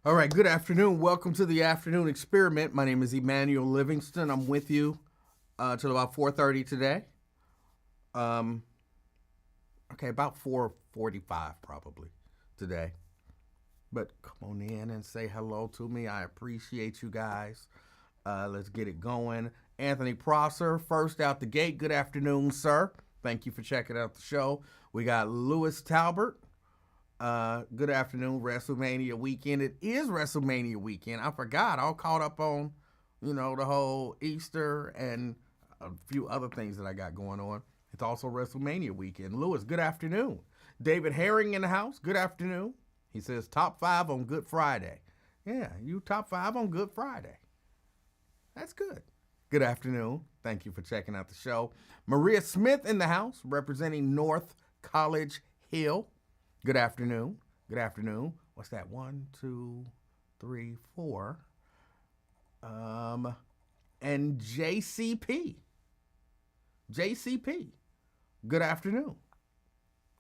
All right, good afternoon. Welcome to the afternoon experiment. My name is Emanuel Livingston. I'm with you till about 4:30 today. Um, okay, about 4:45 probably today. But come on in and say hello to me. I appreciate you guys. Let's get it going. Anthony Prosser, first out the gate. Good afternoon, sir. Thank you for checking out the show. We got Lewis Talbert. Good afternoon, WrestleMania weekend. It is WrestleMania weekend. I forgot. All caught up on, the whole Easter and a few other things that I got going on. It's also WrestleMania weekend. Lewis, good afternoon. David Herring in the house. Good afternoon. He says top 5 on Good Friday. Yeah, you top 5 on Good Friday. That's good. Good afternoon. Thank you for checking out the show. Maria Smith in the house, representing North College Hill. Good afternoon. Good afternoon. What's that? 1, 2, 3, 4. And JCP. JCP. Good afternoon.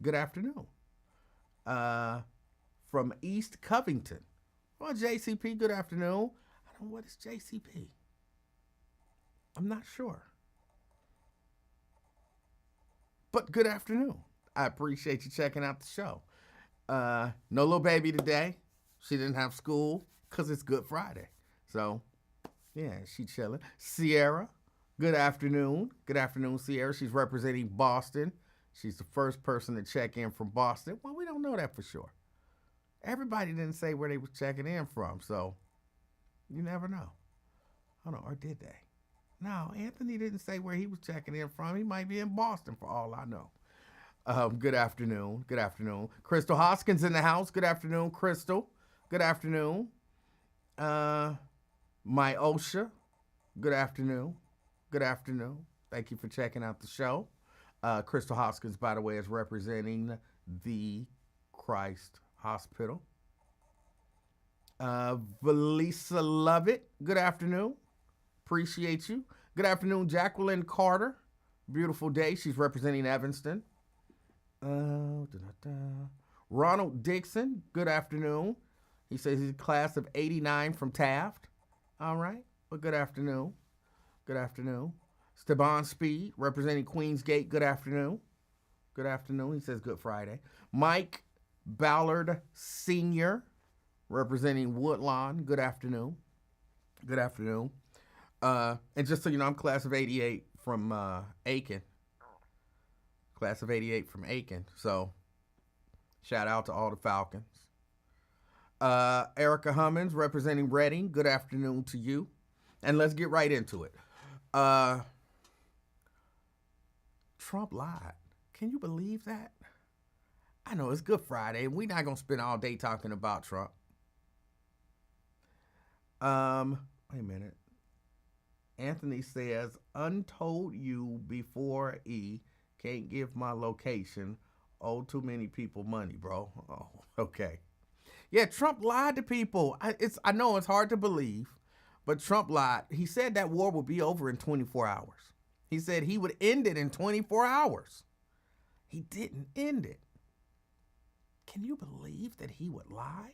Good afternoon. From East Covington. Well, JCP, good afternoon. I don't know what is JCP. I'm not sure. But good afternoon. I appreciate you checking out the show. No little baby today. She didn't have school because it's Good Friday. So, yeah, she chilling. Sierra, good afternoon. Good afternoon, Sierra. She's representing Boston. She's the first person to check in from Boston. Well, we don't know that for sure. Everybody didn't say where they was checking in from, so you never know. Hold on, or did they? No, Anthony didn't say where he was checking in from. He might be in Boston for all I know. Good afternoon. Good afternoon. Crystal Hoskins in the house. Good afternoon, Crystal. Good afternoon. My OSHA. Good afternoon. Good afternoon. Thank you for checking out the show. Crystal Hoskins, by the way, is representing the Christ Hospital. Valisa Lovett. Good afternoon. Appreciate you. Good afternoon, Jacqueline Carter. Beautiful day. She's representing Evanston. Ronald Dixon, good afternoon. He says he's a class of 89 from Taft. All right. Well, good afternoon. Good afternoon. Steban Speed, representing Queensgate, good afternoon. Good afternoon. He says Good Friday. Mike Ballard Sr., representing Woodlawn, good afternoon. Good afternoon. And just so you know, I'm class of 88 from Aiken. Class of 88 from Aiken. So, shout out to all the Falcons. Erica Hummins, representing Reading. Good afternoon to you. And let's get right into it. Trump lied. Can you believe that? I know it's Good Friday. We're not going to spend all day talking about Trump. Wait a minute. Anthony says, untold you before E. Can't give my location. Oh, too many people money, bro. Oh, okay. Yeah, Trump lied to people. I know it's hard to believe, but Trump lied. He said that war would be over in 24 hours. He said he would end it in 24 hours. He didn't end it. Can you believe that he would lie?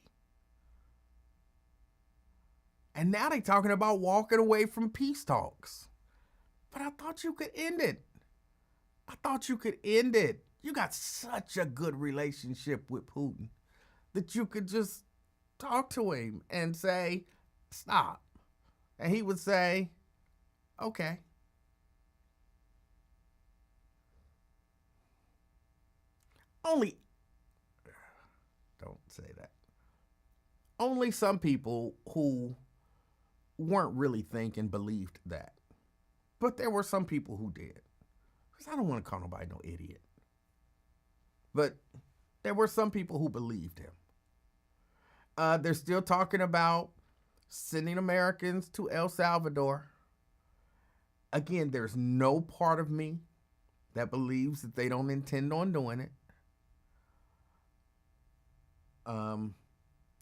And now they're talking about walking away from peace talks. But I thought you could end it. I thought you could end it. You got such a good relationship with Putin that you could just talk to him and say, stop. And he would say, okay. Only, don't say that. Only some people who weren't really thinking believed that. But there were some people who did. Because I don't want to call nobody no idiot. But there were some people who believed him. They're still talking about sending Americans to El Salvador. Again, there's no part of me that believes that they don't intend on doing it.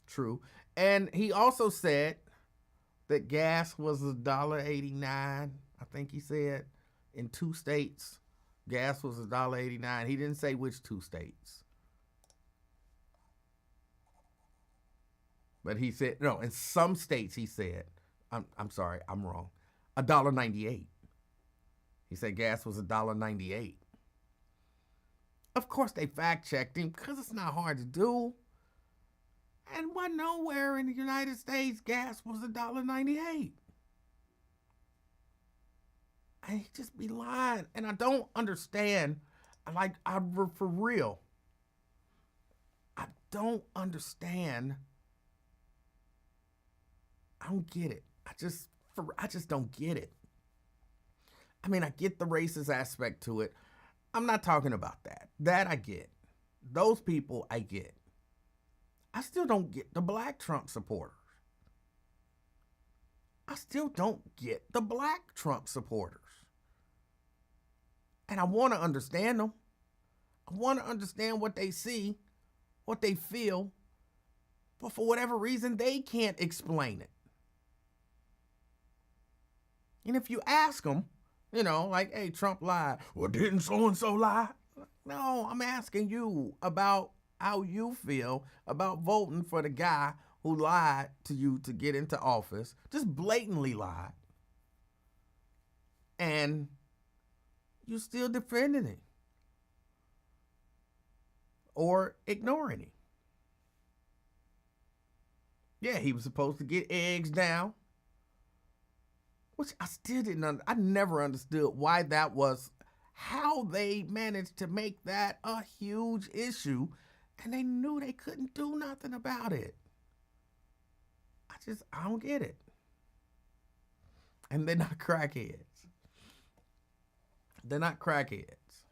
True. And he also said that gas was $1.89. I think he said in 2 states. Gas was $1.89. He didn't say which 2 states. But he said, no, in some states he said, I'm sorry, I'm wrong. $1.98. He said gas was $1.98. Of course they fact checked him because it's not hard to do. And wasn't nowhere in the United States gas was $1.98. And he just be lying. And I don't understand. For real. I don't understand. I don't get it. I just don't get it. I mean, I get the racist aspect to it. I'm not talking about that. That I get. Those people I get. I still don't get the black Trump supporters. I still don't get the black Trump supporters. And I want to understand them. I want to understand what they see, what they feel, but for whatever reason, they can't explain it. And if you ask them, like, hey, Trump lied. Well, didn't so-and-so lie? No, I'm asking you about how you feel about voting for the guy who lied to you to get into office, just blatantly lied, and you still defending him or ignoring him. Yeah, he was supposed to get eggs down, which I still didn't I never understood why that was, how they managed to make that a huge issue, and they knew they couldn't do nothing about it. I don't get it. And they're not crackheads. They're not crackheads.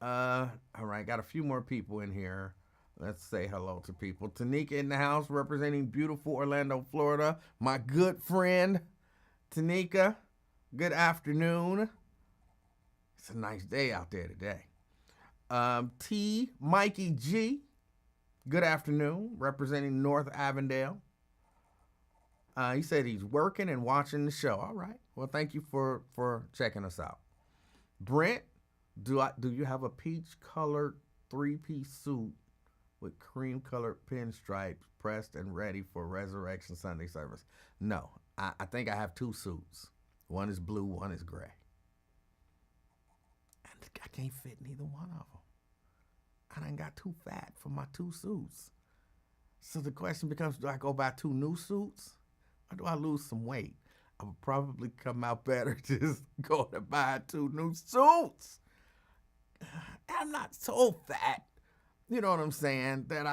All right, got a few more people in here. Let's say hello to people. Tanika in the house representing beautiful Orlando, Florida. My good friend, Tanika. Good afternoon. It's a nice day out there today. T. Mikey G. Good afternoon, representing North Avondale. He said he's working and watching the show. All right. Well, thank you for checking us out. Brent, do you have a peach-colored three-piece suit with cream-colored pinstripes pressed and ready for Resurrection Sunday service? No, I think I have two suits. One is blue, one is gray. And I can't fit neither one of them. I done got too fat for my two suits. So the question becomes, do I go buy two new suits or do I lose some weight? I would probably come out better just go to buy two new suits. I'm not so fat, you know what I'm saying, but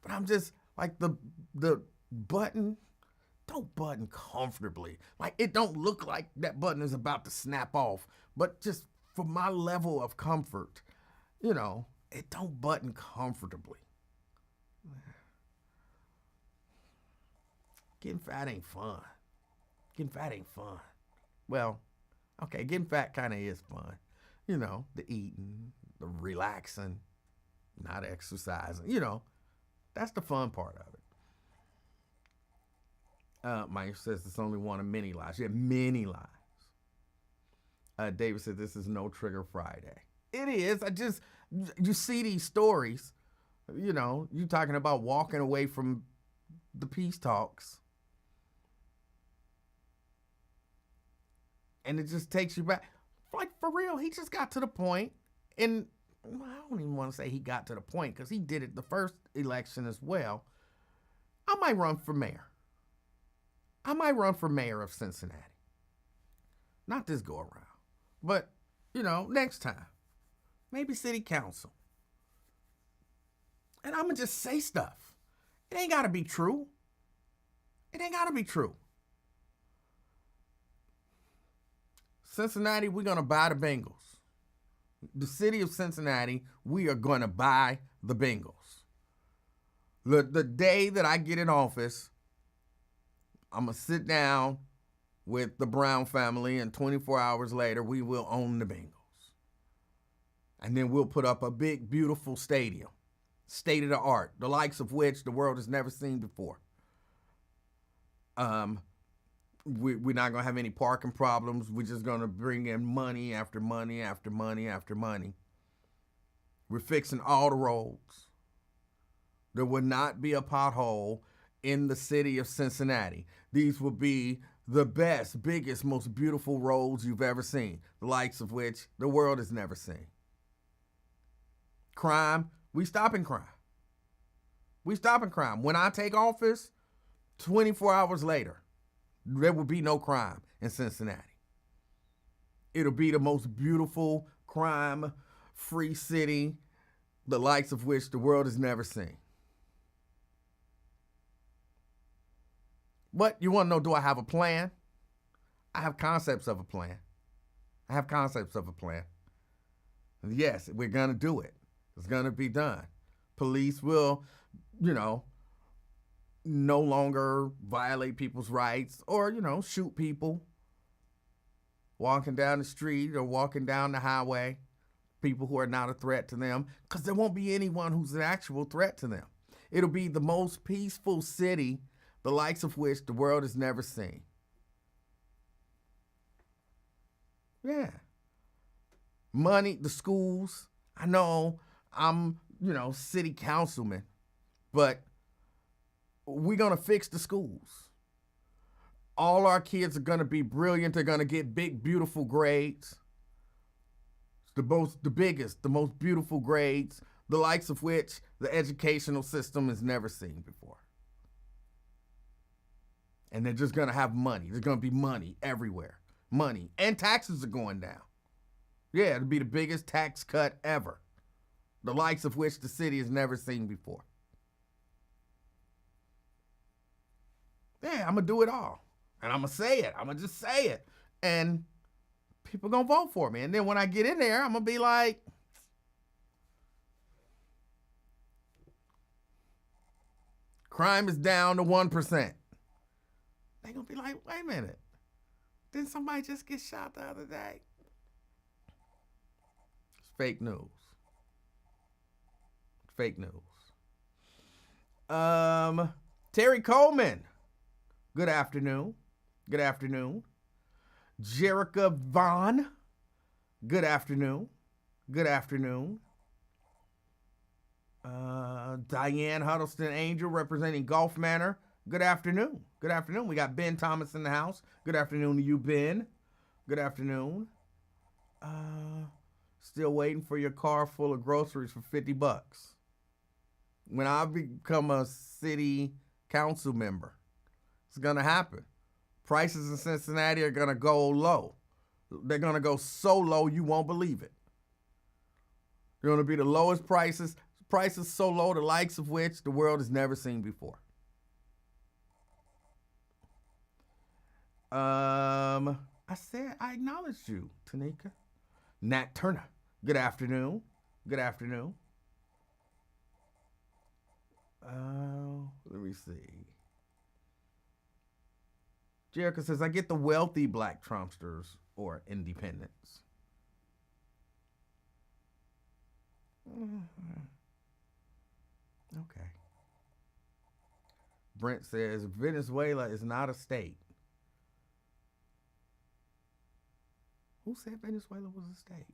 I'm just like the button, don't button comfortably. Like it don't look like that button is about to snap off, but just for my level of comfort, it don't button comfortably. Getting fat ain't fun. Getting fat ain't fun. Well, okay, getting fat kind of is fun. The eating, the relaxing, not exercising. That's the fun part of it. Mike says it's only one of many lies. Yeah, many lies. David said this is no trigger Friday. It is. You see these stories, you talking about walking away from the peace talks. And it just takes you back. Like, for real, he just got to the point, and I don't even want to say he got to the point because he did it the first election as well. I might run for mayor. I might run for mayor of Cincinnati. Not this go around, but, next time. Maybe city council. And I'm going to just say stuff. It ain't got to be true. It ain't got to be true. Cincinnati, we're going to buy the Bengals. The city of Cincinnati, we are going to buy the Bengals. The day that I get in office, I'm going to sit down with the Brown family, and 24 hours later, we will own the Bengals. And then we'll put up a big, beautiful stadium, state of the art, the likes of which the world has never seen before. We're not going to have any parking problems. We're just going to bring in money after money after money after money. We're fixing all the roads. There will not be a pothole in the city of Cincinnati. These will be the best, biggest, most beautiful roads you've ever seen, the likes of which the world has never seen. Crime, we stopping crime. We stopping crime. When I take office, 24 hours later, there will be no crime in Cincinnati. It'll be the most beautiful, crime-free city, the likes of which the world has never seen. What? You want to know, do I have a plan? I have concepts of a plan. I have concepts of a plan. And yes, we're going to do it. It's going to be done. Police will, no longer violate people's rights or, shoot people walking down the street or walking down the highway, people who are not a threat to them, because there won't be anyone who's an actual threat to them. It'll be the most peaceful city, the likes of which the world has never seen. Yeah. Money, the schools. I know I'm, city councilman, but we're going to fix the schools. All our kids are going to be brilliant. They're going to get big, beautiful grades. The biggest, the most beautiful grades, the likes of which the educational system has never seen before. And they're just going to have money. There's going to be money everywhere. Money. And taxes are going down. Yeah, it'll be the biggest tax cut ever. The likes of which the city has never seen before. Yeah, I'm going to do it all. And I'm going to say it. I'm going to just say it. And people going to vote for me. And then when I get in there, I'm going to be like, crime is down to 1%. They're going to be like, wait a minute. Didn't somebody just get shot the other day? It's fake news. Fake news. Terry Coleman. Good afternoon. Good afternoon. Jerica Vaughn. Good afternoon. Good afternoon. Diane Huddleston Angel representing Gulf Manor. Good afternoon. Good afternoon. We got Ben Thomas in the house. Good afternoon to you, Ben. Good afternoon. Still waiting for your car full of groceries for $50. When I become a city council member, it's going to happen. Prices in Cincinnati are going to go low. They're going to go so low you won't believe it. They're going to be the lowest prices so low, the likes of which the world has never seen before. I acknowledged you, Tanika. Nat Turner. Good afternoon. Good afternoon. Let me see. Jerica says, I get the wealthy black Trumpsters or independents. Okay. Brent says, Venezuela is not a state. Who said Venezuela was a state?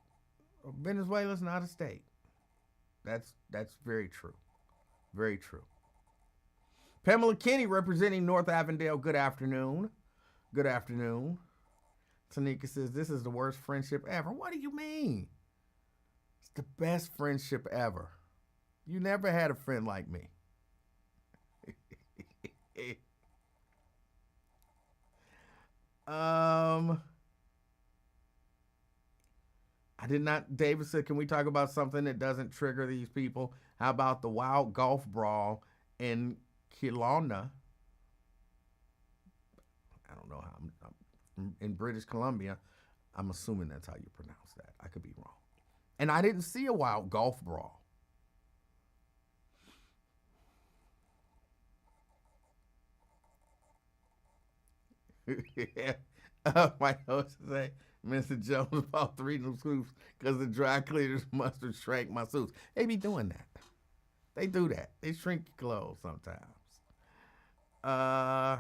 Venezuela is not a state. That's very true. Very true. Pamela Kinney representing North Avondale. Good afternoon. Good afternoon. Tanika says, this is the worst friendship ever. What do you mean? It's the best friendship ever. You never had a friend like me. I did not. David said, can we talk about something that doesn't trigger these people? How about the wild golf brawl in Kelowna? I don't know how. I'm in British Columbia. I'm assuming that's how you pronounce that. I could be wrong. And I didn't see a wild golf brawl. My host say, Mr. Jones bought 3 new suits because the dry cleaners must have shrank my suits. They be doing that. They do that. They shrink your clothes sometimes. I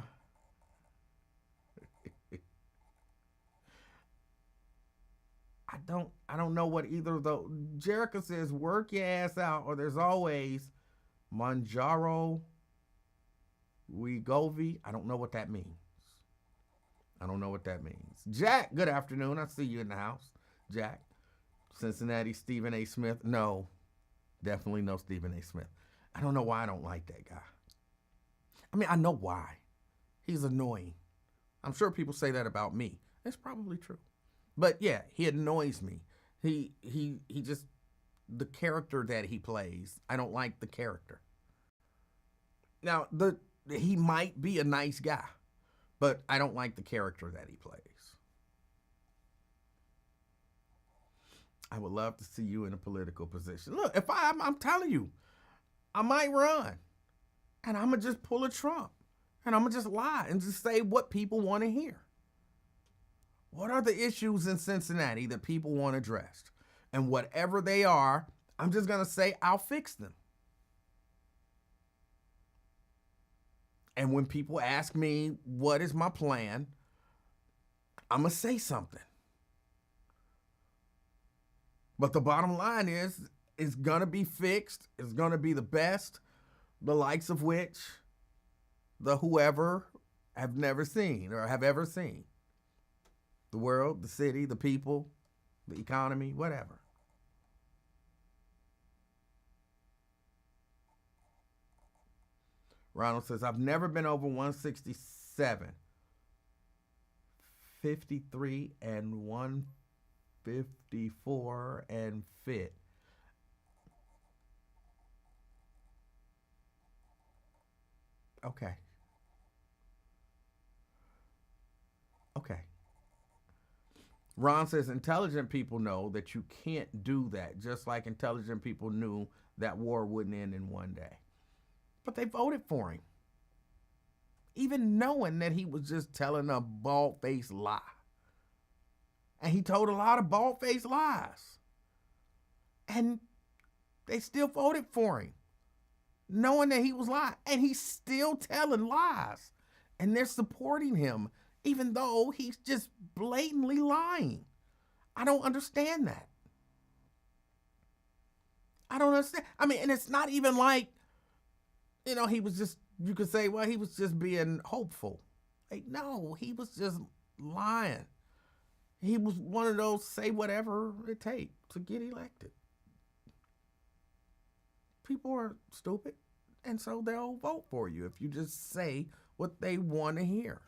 don't know what either of those. Jerica says, work your ass out, or there's always Manjaro Wigovi. I don't know what that means. I don't know what that means. Jack, good afternoon. I see you in the house. Jack. Cincinnati, Stephen A. Smith. No, definitely no Stephen A. Smith. I don't know why I don't like that guy. I mean, I know why. He's annoying. I'm sure people say that about me. It's probably true. But yeah, he annoys me. He just, the character that he plays, I don't like the character. Now, he might be a nice guy, but I don't like the character that he plays. I would love to see you in a political position. Look, if I'm telling you, I might run, and I'm gonna just pull a Trump, and I'm gonna just lie and just say what people want to hear. What are the issues in Cincinnati that people want addressed? And whatever they are, I'm just gonna say I'll fix them. And when people ask me what is my plan, I'm gonna say something. But the bottom line is, it's going to be fixed. It's going to be the best, the likes of which the whoever have never seen or have ever seen. The world, the city, the people, the economy, whatever. Ronald says, I've never been over 167, 53, and 154 and fit. Okay. Okay. Ron says intelligent people know that you can't do that, just like intelligent people knew that war wouldn't end in one day. But they voted for him, even knowing that he was just telling a bald-faced lie. And he told a lot of bald-faced lies. And they still voted for him, knowing that he was lying. And he's still telling lies. And they're supporting him, even though he's just blatantly lying. I don't understand that. I don't understand. I mean, and it's not even like, you know, he was just, you could say, well, he was just being hopeful. Like, no, he was just lying. He was one of those say whatever it takes to get elected. People are stupid, and so they'll vote for you if you just say what they want to hear.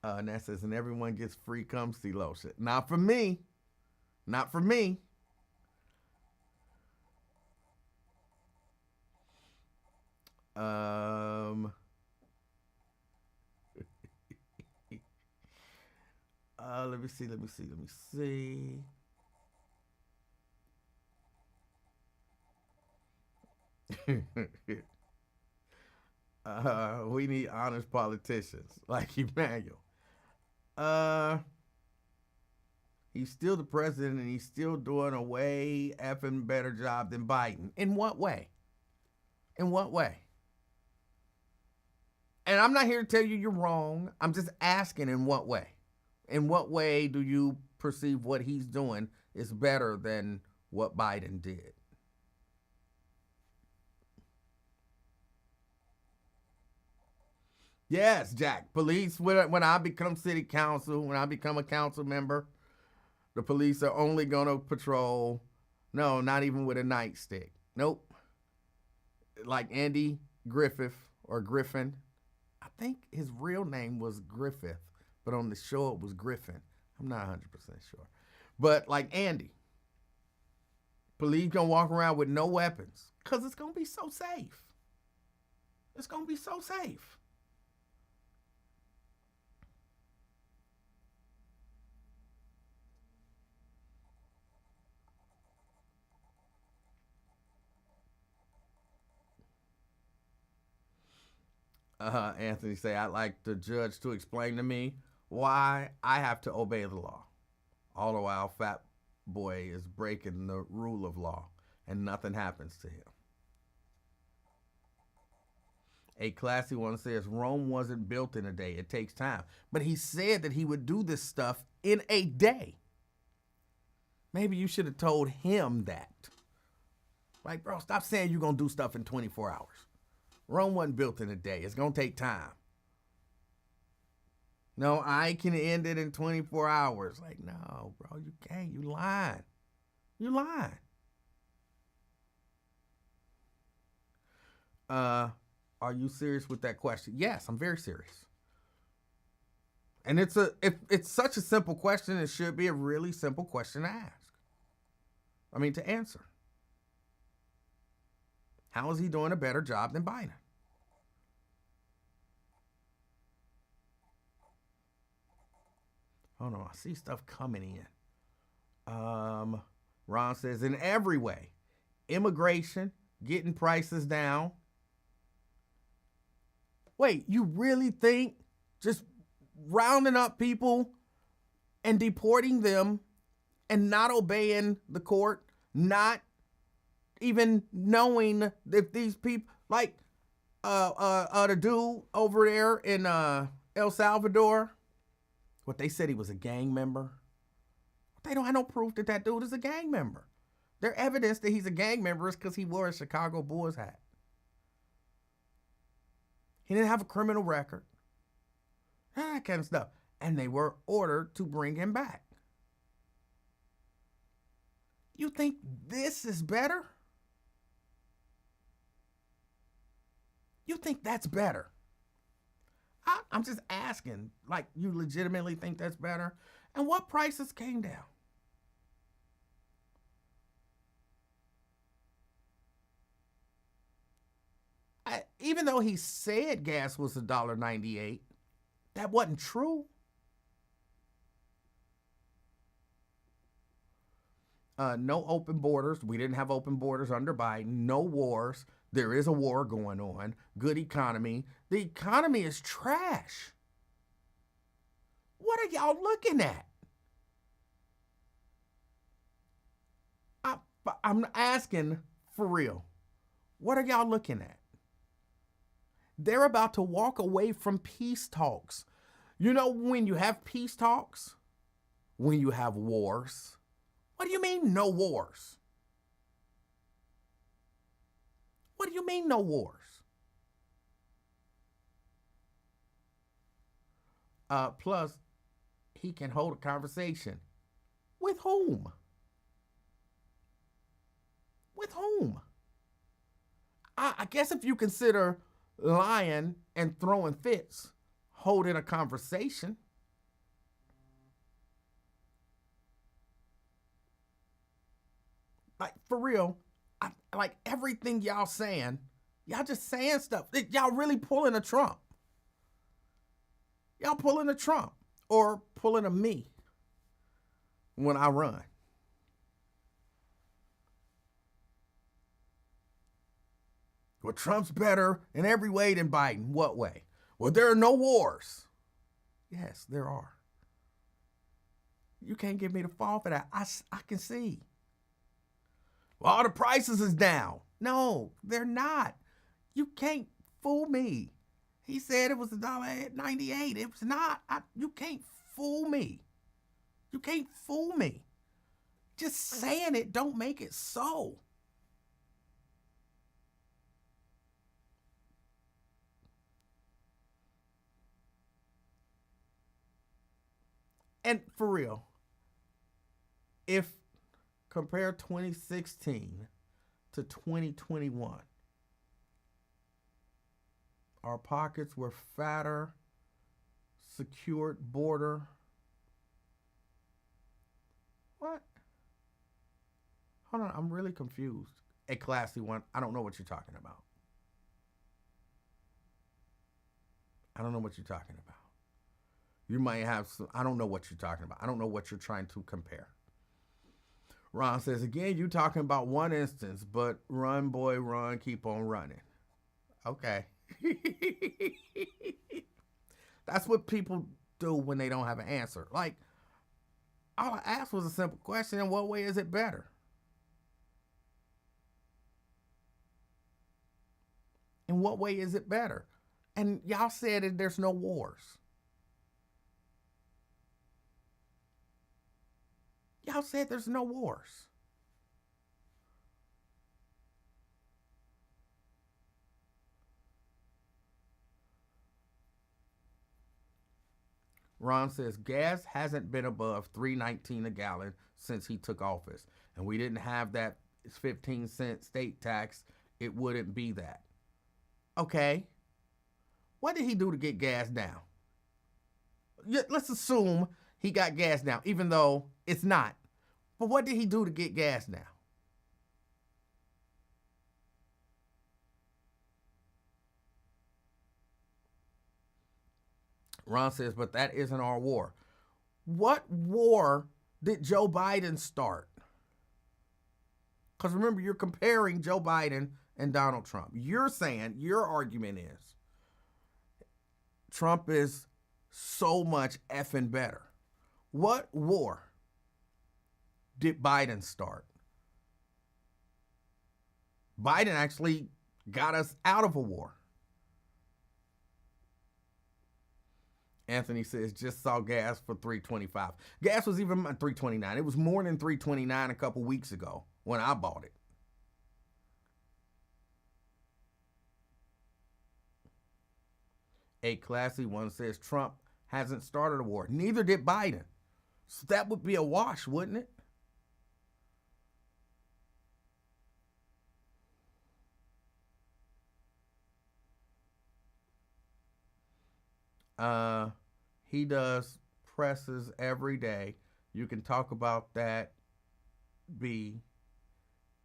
And that says, and everyone gets free cum see lotion. Not for me. Not for me. Let me see. We need honest politicians like Emanuel. He's still the president, and he's still doing a way effing better job than Biden. In what way? In what way? And I'm not here to tell you you're wrong. I'm just asking, in what way? In what way do you perceive what he's doing is better than what Biden did? Yes, Jack. Police, when I become city council, when I become a council member, the police are only going to patrol. No, not even with a nightstick. Nope. Like Andy Griffith or Griffin. I think his real name was Griffith, but on the show it was Griffin. I'm not 100% sure. But like Andy, police gonna walk around with no weapons because it's gonna be so safe. It's gonna be so safe. Anthony say, I'd like the judge to explain to me why I have to obey the law. All the while, Fat Boy is breaking the rule of law and nothing happens to him. A classy one says, Rome wasn't built in a day. It takes time. But he said that he would do this stuff in a day. Maybe you should have told him that. Like, bro, stop saying you're going to do stuff in 24 hours. Rome wasn't built in a day. It's going to take time. No, I can end it in 24 hours. Like, no, bro, you can't. You lying. You lying. Are you serious with that question? Yes, I'm very serious. And if it's such a simple question, it should be a really simple question to ask. I mean, to answer. How is he doing a better job than Biden? Oh no, I see stuff coming in. Ron says, in every way, immigration, getting prices down. Wait, you really think just rounding up people and deporting them and not obeying the court, not even knowing if these people, like the dude over there in El Salvador, what they said he was a gang member. They don't have no proof that that dude is a gang member. Their evidence that he's a gang member is because he wore a Chicago Bulls hat. He didn't have a criminal record. That kind of stuff. And they were ordered to bring him back. You think this is better? You think that's better? I'm just asking, like, you legitimately think that's better? And what prices came down? Even though he said gas was $1.98, that wasn't true. No open borders. We didn't have open borders under Biden. No wars. There is a war going on. Good economy. The economy is trash. What are y'all looking at? I'm asking for real. What are y'all looking at? They're about to walk away from peace talks. You know when you have peace talks? When you have wars. What do you mean no wars? What do you mean no wars? Plus, he can hold a conversation. With whom? With whom? I guess if you consider lying and throwing fits holding a conversation. Like, for real, like everything y'all saying, y'all just saying stuff. Y'all really pulling a Trump. Y'all pulling a Trump or pulling a me when I run. Well, Trump's better in every way than Biden. What way? Well, there are no wars. Yes, there are. You can't get me to fall for that. I can see. Well, all the prices is down. No, they're not. You can't fool me. He said it was $1.98. It was not. You can't fool me. You can't fool me. Just saying it don't make it so. And for real, if compare 2016 to 2021, our pockets were fatter, secured border. What? Hold on, I'm really confused. A classy one. I don't know what you're talking about. I don't know what you're talking about. You might have some, I don't know what you're talking about. I don't know what you're trying to compare. Ron says, again, you talking about one instance, but run, boy, run, keep on running. Okay. That's what people do when they don't have an answer. Like, all I asked was a simple question. In what way is it better? In what way is it better? And y'all said that there's no wars. Y'all said there's no wars. Ron says gas hasn't been above $3.19 a gallon since he took office, and we didn't have that 15-cent state tax. It wouldn't be that. Okay, what did he do to get gas down? Let's assume he got gas down, even though it's not. But what did he do to get gas down? Ron says, but that isn't our war. What war did Joe Biden start? Because remember, you're comparing Joe Biden and Donald Trump. You're saying, your argument is, Trump is so much effing better. What war did Biden start? Biden actually got us out of a war. Anthony says, just saw gas for $3.25. Gas was even $3.29. It was more than $3.29 a couple weeks ago when I bought it. A classy one says Trump hasn't started a war. Neither did Biden. So that would be a wash, wouldn't it? He does presses every day. You can talk about that, B,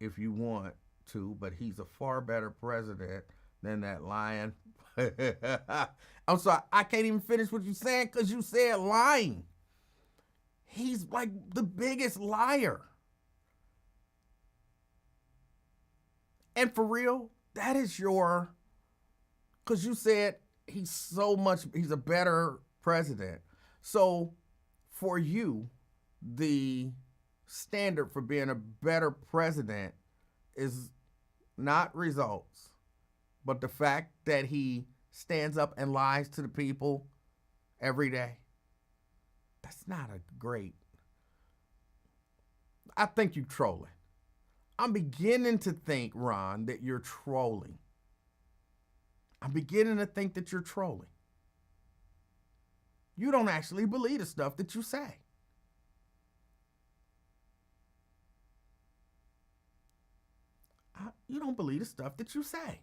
if you want to, but he's a far better president than that lying. I'm sorry, I can't even finish what you're saying because you said lying. He's like the biggest liar. And for real, that is your, because you said he's a better president. So for you, the standard for being a better president is not results, but the fact that he stands up and lies to the people every day. That's not a great. I think you're trolling. I'm beginning to think, Ron, that you're trolling. I'm beginning to think that you're trolling. You don't actually believe the stuff that you say. You don't believe the stuff that you say.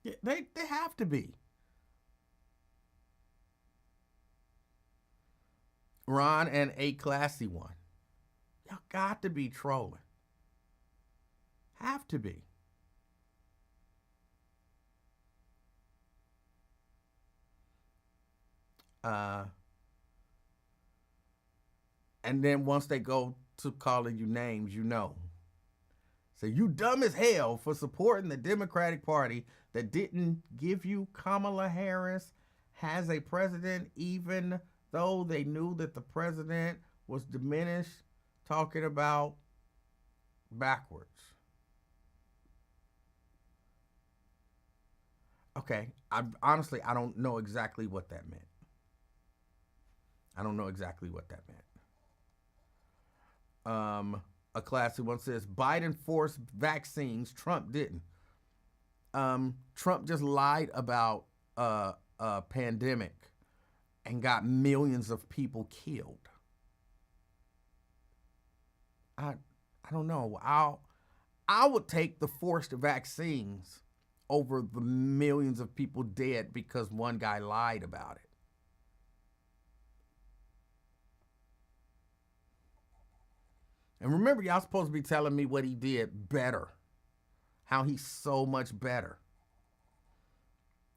Yeah, they have to be. Ron and a classy one. Y'all got to be trolling. Have to be. And then once they go to calling you names, you know. So you dumb as hell for supporting the Democratic Party that didn't give you Kamala Harris as a president, even though they knew that the president was diminished, talking about backwards. Okay, I don't know exactly what that meant. I don't know exactly what that meant. A classy one says, Biden forced vaccines, Trump didn't. Trump just lied about a pandemic and got millions of people killed. I don't know. I would take the forced vaccines over the millions of people dead because one guy lied about it. And remember, y'all supposed to be telling me what he did better. How he's so much better.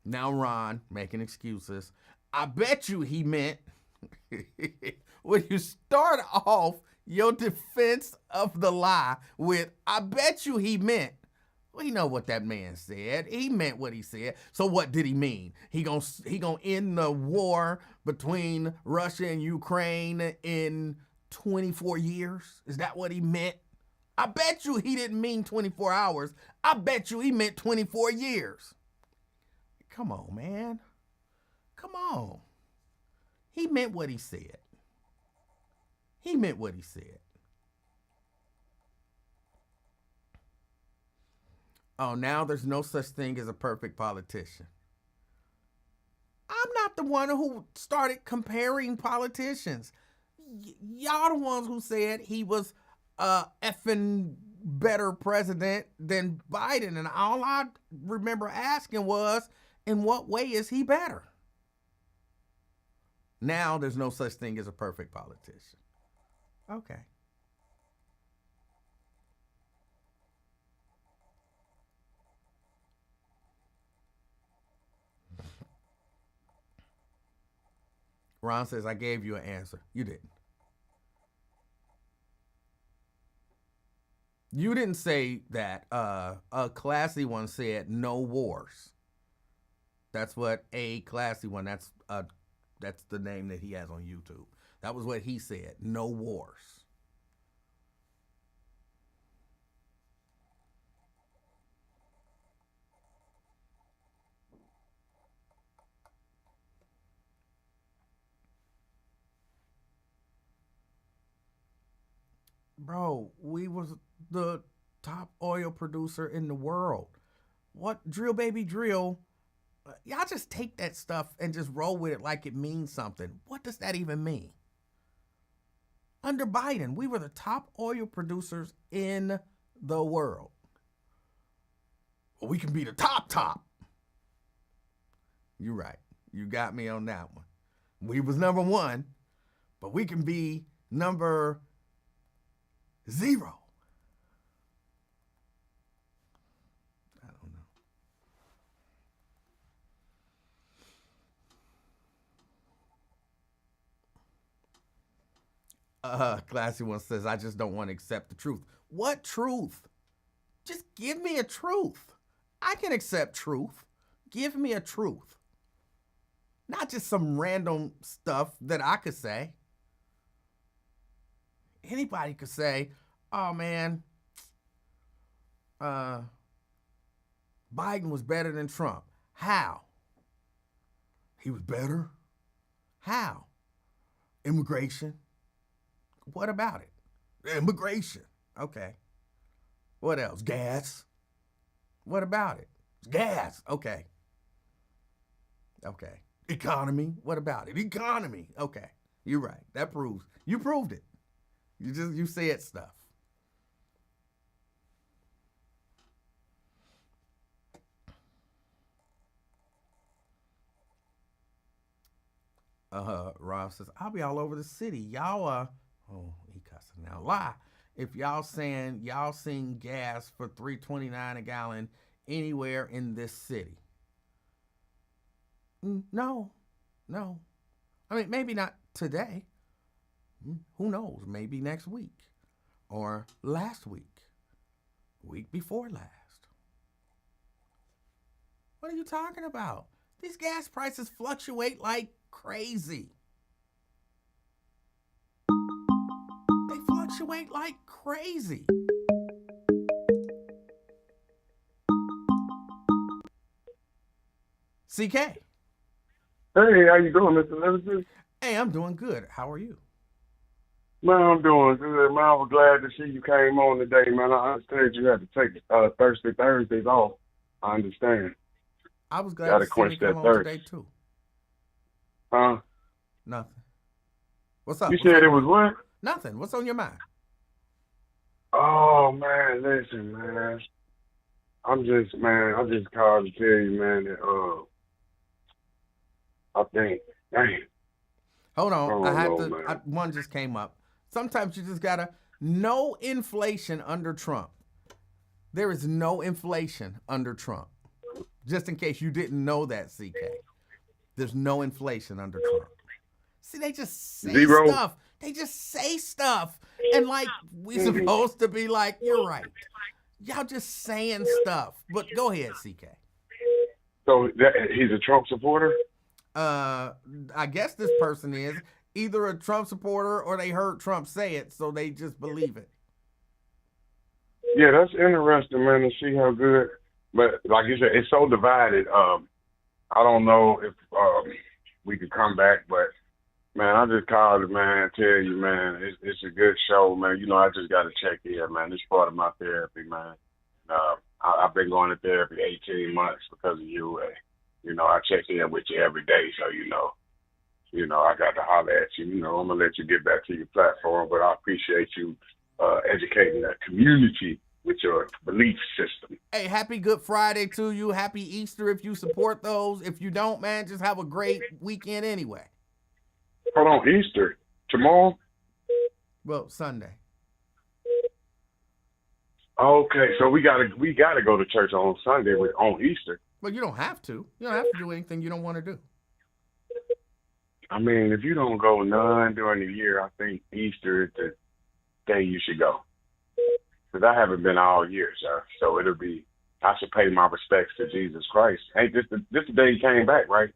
Now Ron making excuses. I bet you he meant when you start off your defense of the lie with, I bet you he meant. We know what that man said. He meant what he said. So what did he mean? He gonna end the war between Russia and Ukraine in 24 years? Is that what he meant? I bet you he didn't mean 24 hours. I bet you he meant 24 years. Come on, man. Come on. He meant what he said. He meant what he said. Oh, now there's no such thing as a perfect politician. I'm not the one who started comparing politicians. Y'all the ones who said he was a effing better president than Biden. And all I remember asking was, in what way is he better? Now there's no such thing as a perfect politician. Okay. Ron says, I gave you an answer. You didn't. You didn't say that. A classy one said no wars. That's what a classy one. That's the name that he has on YouTube. That was what he said. No wars. Bro, we was the top oil producer in the world. What drill baby drill? Y'all just take that stuff and just roll with it like it means something. What does that even mean? Under Biden, we were the top oil producers in the world. Well, we can be the top. You're right. You got me on that one. We was number one, but we can be number 0. I don't know. Classy one says, I just don't want to accept the truth. What truth? Just give me a truth. I can accept truth. Give me a truth. Not just some random stuff that I could say. Anybody could say, oh man, Biden was better than Trump. How? He was better? How? Immigration. What about it? Immigration. Okay. What else? Gas. What about it? Gas. Okay. Okay. Economy. What about it? Economy. Okay. You're right. That proves. You proved it. You said stuff. Rob says, I'll be all over the city. Y'all oh, he cussing now. Lie. If y'all saying y'all seen gas for $3.29 a gallon anywhere in this city. No. I mean, maybe not today. Who knows? Maybe next week. Or last week. Week before last. What are you talking about? These gas prices fluctuate like crazy. They fluctuate like crazy. CK. Hey, how you doing, Mr. Livingston? Hey, I'm doing good. How are you? Man, I'm doing good, man. I was glad to see you came on today, man. I understand you had to take Thursdays off. I understand. I was glad Gotta to see me quench come that on thirst. today too. Huh? Nothing. What's up? You What's said on it your was mind? what? Nothing. What's on your mind? Oh, man, listen, man. I just called to tell you, man, that, I think, dang. Hold on. Oh, I had no, to. man. One just came up. Sometimes you just gotta. No inflation under Trump. There is no inflation under Trump. Just in case you didn't know that, CK. There's no inflation under Trump. See, they just say Zero? stuff. They just say stuff. And like, we supposed to be like, you're right. Y'all just saying stuff. But go ahead, CK. So he's a Trump supporter? I guess this person is either a Trump supporter or they heard Trump say it, so they just believe it. Yeah, that's interesting, man, to see how good. But like you said, it's so divided. I don't know if we could come back, but man, I just called it, man. Tell you, man, it's a good show, man. You know, I just got to check in, man. It's part of my therapy, man. I've been going to therapy 18 months because of you. And, I check in with you every day. So, I got to holler at you. I'm going to let you get back to your platform, but I appreciate you educating the community with your belief system. Hey, happy Good Friday to you. Happy Easter if you support those. If you don't, man, just have a great weekend anyway. Hold on, Easter tomorrow? Well, Sunday. Okay, so we gotta go to church on Sunday on Easter. Well, you don't have to. You don't have to do anything you don't want to do. I mean, if you don't go none during the year, I think Easter is the day you should go. Because I haven't been all year, sir. So I should pay my respects to Jesus Christ. Ain't this the day he came back, right?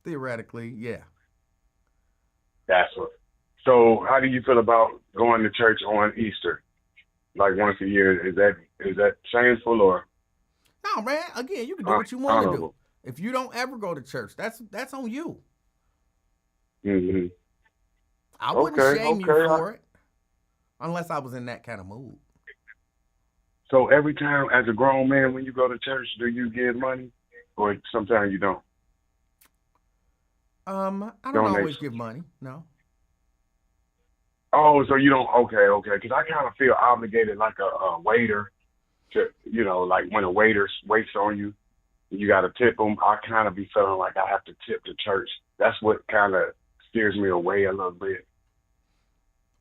Theoretically, yeah. That's what. So how do you feel about going to church on Easter? Like once a year, is that shameful or? No, man. Again, you can do what you want to do. If you don't ever go to church, that's on you. Mm-hmm. I wouldn't shame you for it, unless I was in that kind of mood. So every time, as a grown man, when you go to church, do you give money, or sometimes you don't? I don't always give money. No. Oh, so you don't? Okay. Because I kind of feel obligated, like a waiter, to like when a waiter waits on you, you got to tip them. I kind of be feeling like I have to tip the church. That's what kind of steers me away a little bit.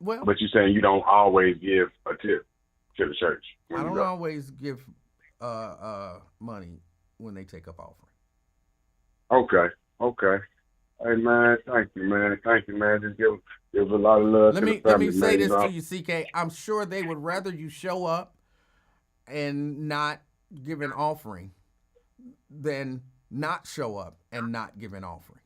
Well, but you're saying you don't always give a tip to the church. I don't always give money when they take up offering. Okay. Hey man, thank you, man. Just give a lot of love to the family. Let me say this to you, CK. I'm sure they would rather you show up and not give an offering than not show up and not give an offering.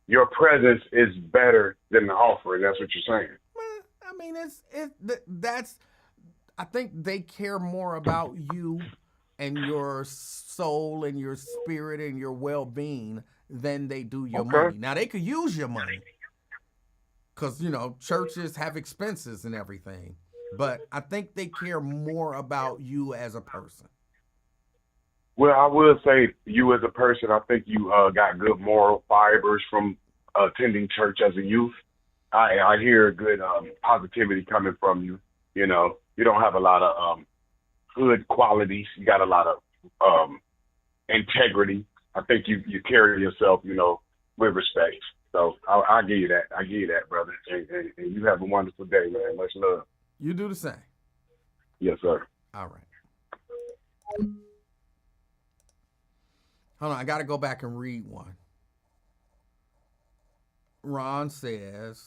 Your presence is better than the offering. That's what you're saying. Well, I mean, that's. I think they care more about you and your soul and your spirit and your well-being than they do your money. Now, they could use your money because, churches have expenses and everything. But I think they care more about you as a person. Well, I will say you as a person, I think you got good moral fibers from attending church as a youth. I hear good positivity coming from you. You don't have a lot of hood qualities. You got a lot of integrity. I think you carry yourself, with respect. So I'll give you that. I give you that, brother. And you have a wonderful day, man. Much love. You do the same. Yes, sir. All right. Hold on, I got to go back and read one. Ron says,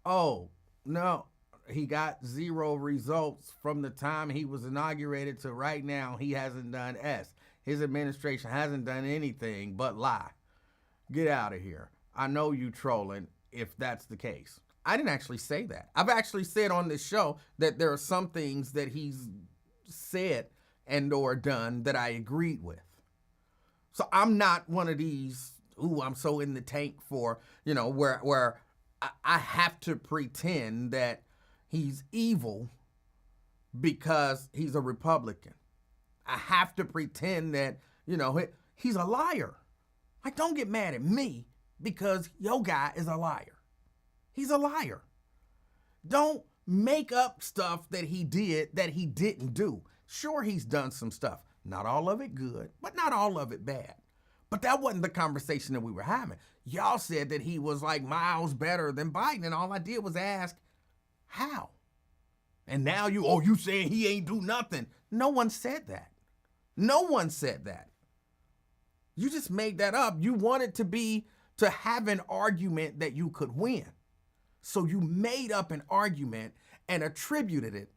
oh, no, he got 0 results from the time he was inaugurated to right now. He hasn't done S. His administration hasn't done anything but lie. Get out of here. I know you trolling if that's the case. I didn't actually say that. I've actually said on this show that there are some things that he's said and or done that I agreed with. So I'm not one of these, I'm so in the tank for, where I have to pretend that he's evil because he's a Republican. I have to pretend that, he's a liar. Like, don't get mad at me because your guy is a liar. He's a liar. Don't make up stuff that he did that he didn't do. Sure, he's done some stuff. Not all of it good, but not all of it bad. But that wasn't the conversation that we were having. Y'all said that he was like miles better than Biden, and all I did was ask, how? And now you saying he ain't do nothing. No one said that. No one said that. You just made that up. You wanted to have an argument that you could win. So you made up an argument and attributed it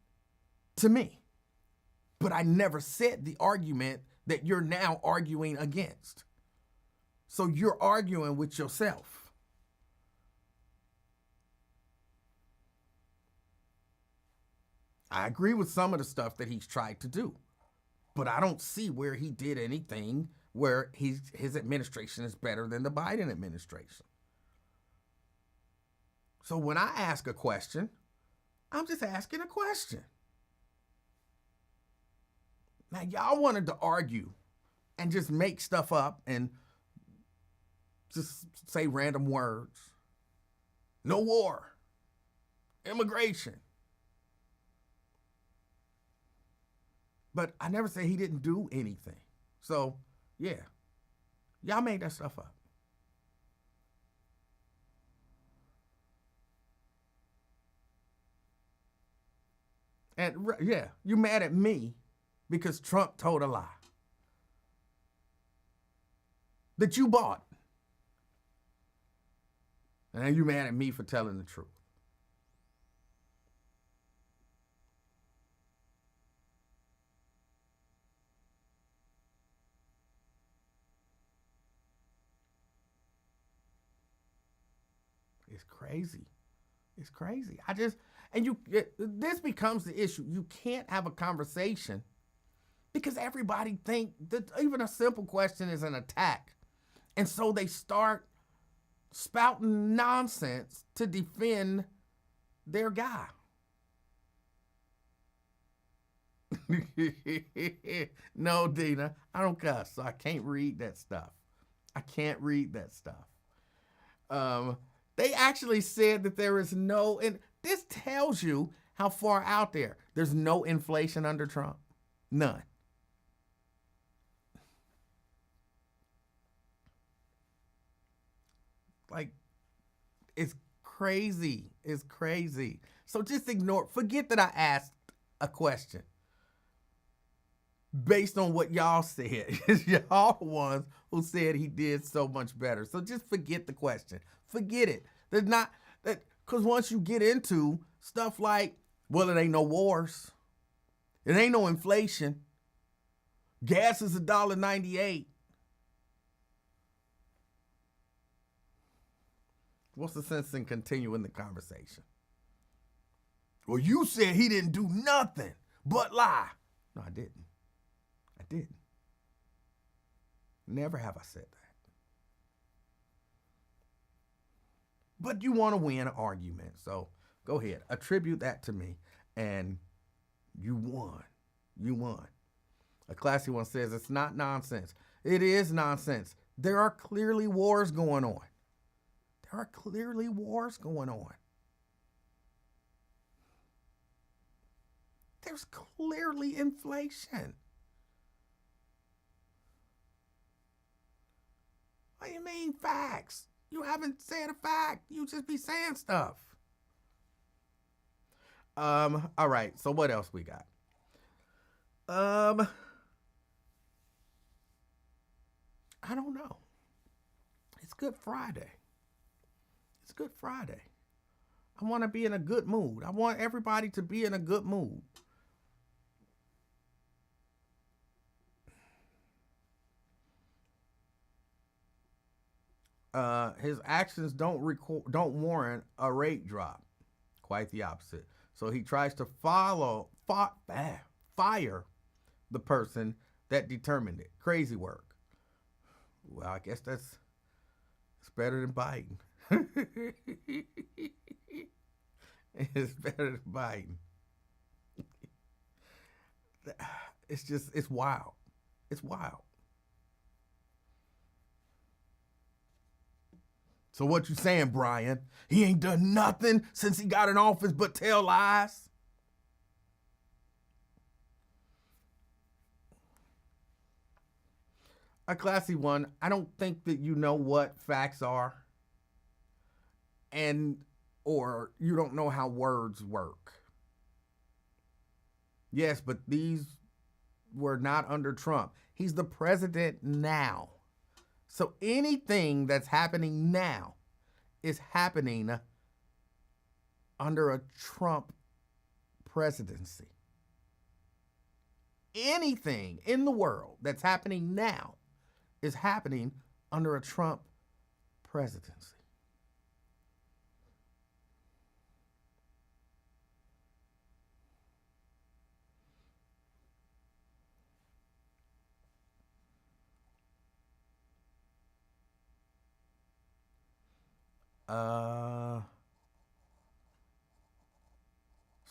to me. But I never said the argument that you're now arguing against. So you're arguing with yourself. I agree with some of the stuff that he's tried to do, but I don't see where he did anything where his administration is better than the Biden administration. So when I ask a question, I'm just asking a question. Now, y'all wanted to argue and just make stuff up and just say random words. No war. Immigration. But I never said he didn't do anything. So, yeah, y'all made that stuff up. And yeah, you mad at me because Trump told a lie that you bought. And then you mad at me for telling the truth. It's crazy. It's crazy. This becomes the issue. You can't have a conversation because everybody think that even a simple question is an attack. And so they start spouting nonsense to defend their guy. No, Dina, I don't cuss, so I can't read that stuff. I can't read that stuff. They actually said that there is no, and this tells you how far out there. There's no inflation under Trump. None. Like, it's crazy. It's crazy. So just ignore, forget that I asked a question based on what y'all said. Y'all the ones who said he did so much better. So just forget the question. Forget it. There's not that, because once you get into stuff like, well, it ain't no wars. It ain't no inflation. Gas is $1.98. What's the sense in continuing the conversation? Well, you said he didn't do nothing but lie. No, I didn't. I didn't. Never have I said that. But you want to win an argument, so go ahead. Attribute that to me, and you won. You won. A classy one says it's not nonsense. It is nonsense. There are clearly wars going on. There are clearly wars going on. There's clearly inflation. What do you mean facts? You haven't said a fact. You just be saying stuff. All right. So what else we got? I don't know. It's Good Friday. It's Good Friday. I want to be in a good mood. I want everybody to be in a good mood. His actions don't warrant a rate drop. Quite the opposite. So he tries to fire the person that determined it. Crazy work. Well, I guess it's better than Biden. It's better than Biden. It's wild. It's wild. So what you saying, Brian? He ain't done nothing since he got in office but tell lies? A classy one, I don't think that you know what facts are, or you don't know how words work. Yes, but these were not under Trump. He's the president now. So anything that's happening now is happening under a Trump presidency. Anything in the world that's happening now is happening under a Trump presidency.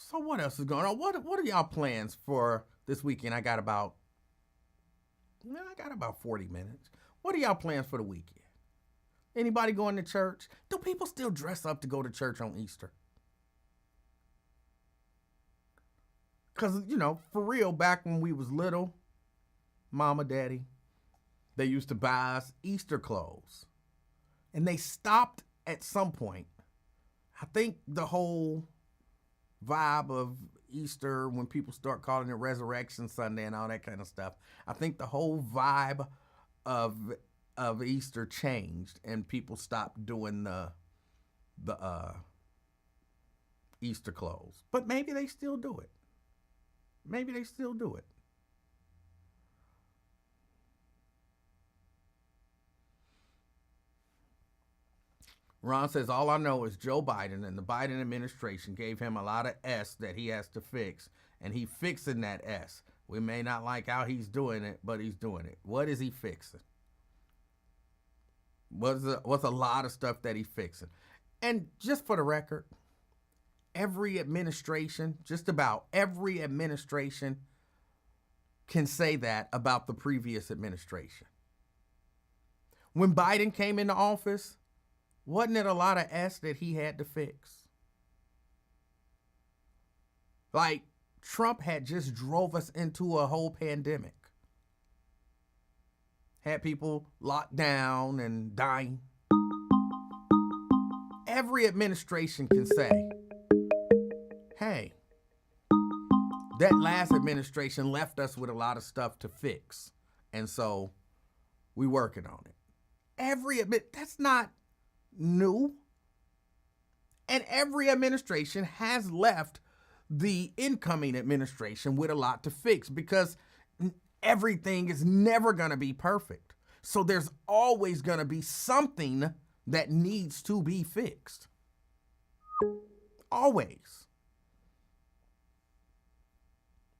So what else is going on? What are y'all plans for this weekend? I got about 40 minutes. What are y'all plans for the weekend? Anybody going to church? Do people still dress up to go to church on Easter? Because, for real, back when we was little, mama, daddy, they used to buy us Easter clothes. And they stopped at some point. I think the whole vibe of Easter, when people start calling it Resurrection Sunday and all that kind of stuff, I think the whole vibe of Easter changed and people stopped doing the Easter clothes. But maybe they still do it. Ron says, all I know is Joe Biden and the Biden administration gave him a lot of S that he has to fix, and he's fixing that S. We may not like how he's doing it, but he's doing it. What is he fixing? What's a lot of stuff that he's fixing? And just for the record, every administration, just about every administration, can say that about the previous administration. When Biden came into office, wasn't it a lot of S that he had to fix? Like, Trump had just drove us into a whole pandemic. Had people locked down and dying. Every administration can say, hey, that last administration left us with a lot of stuff to fix. And so we working on it. That's not new. And every administration has left the incoming administration with a lot to fix because everything is never going to be perfect. So there's always going to be something that needs to be fixed. Always.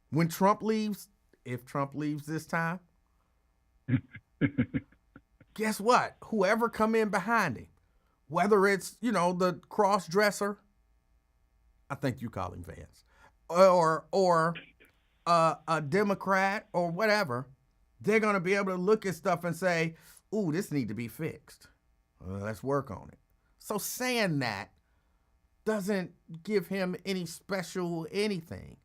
When Trump leaves, if Trump leaves this time, guess what? Whoever come in behind him, whether it's, the cross-dresser, I think you call him Vance, or a Democrat or whatever, they're going to be able to look at stuff and say, ooh, this need to be fixed. Let's work on it. So saying that doesn't give him any special anything.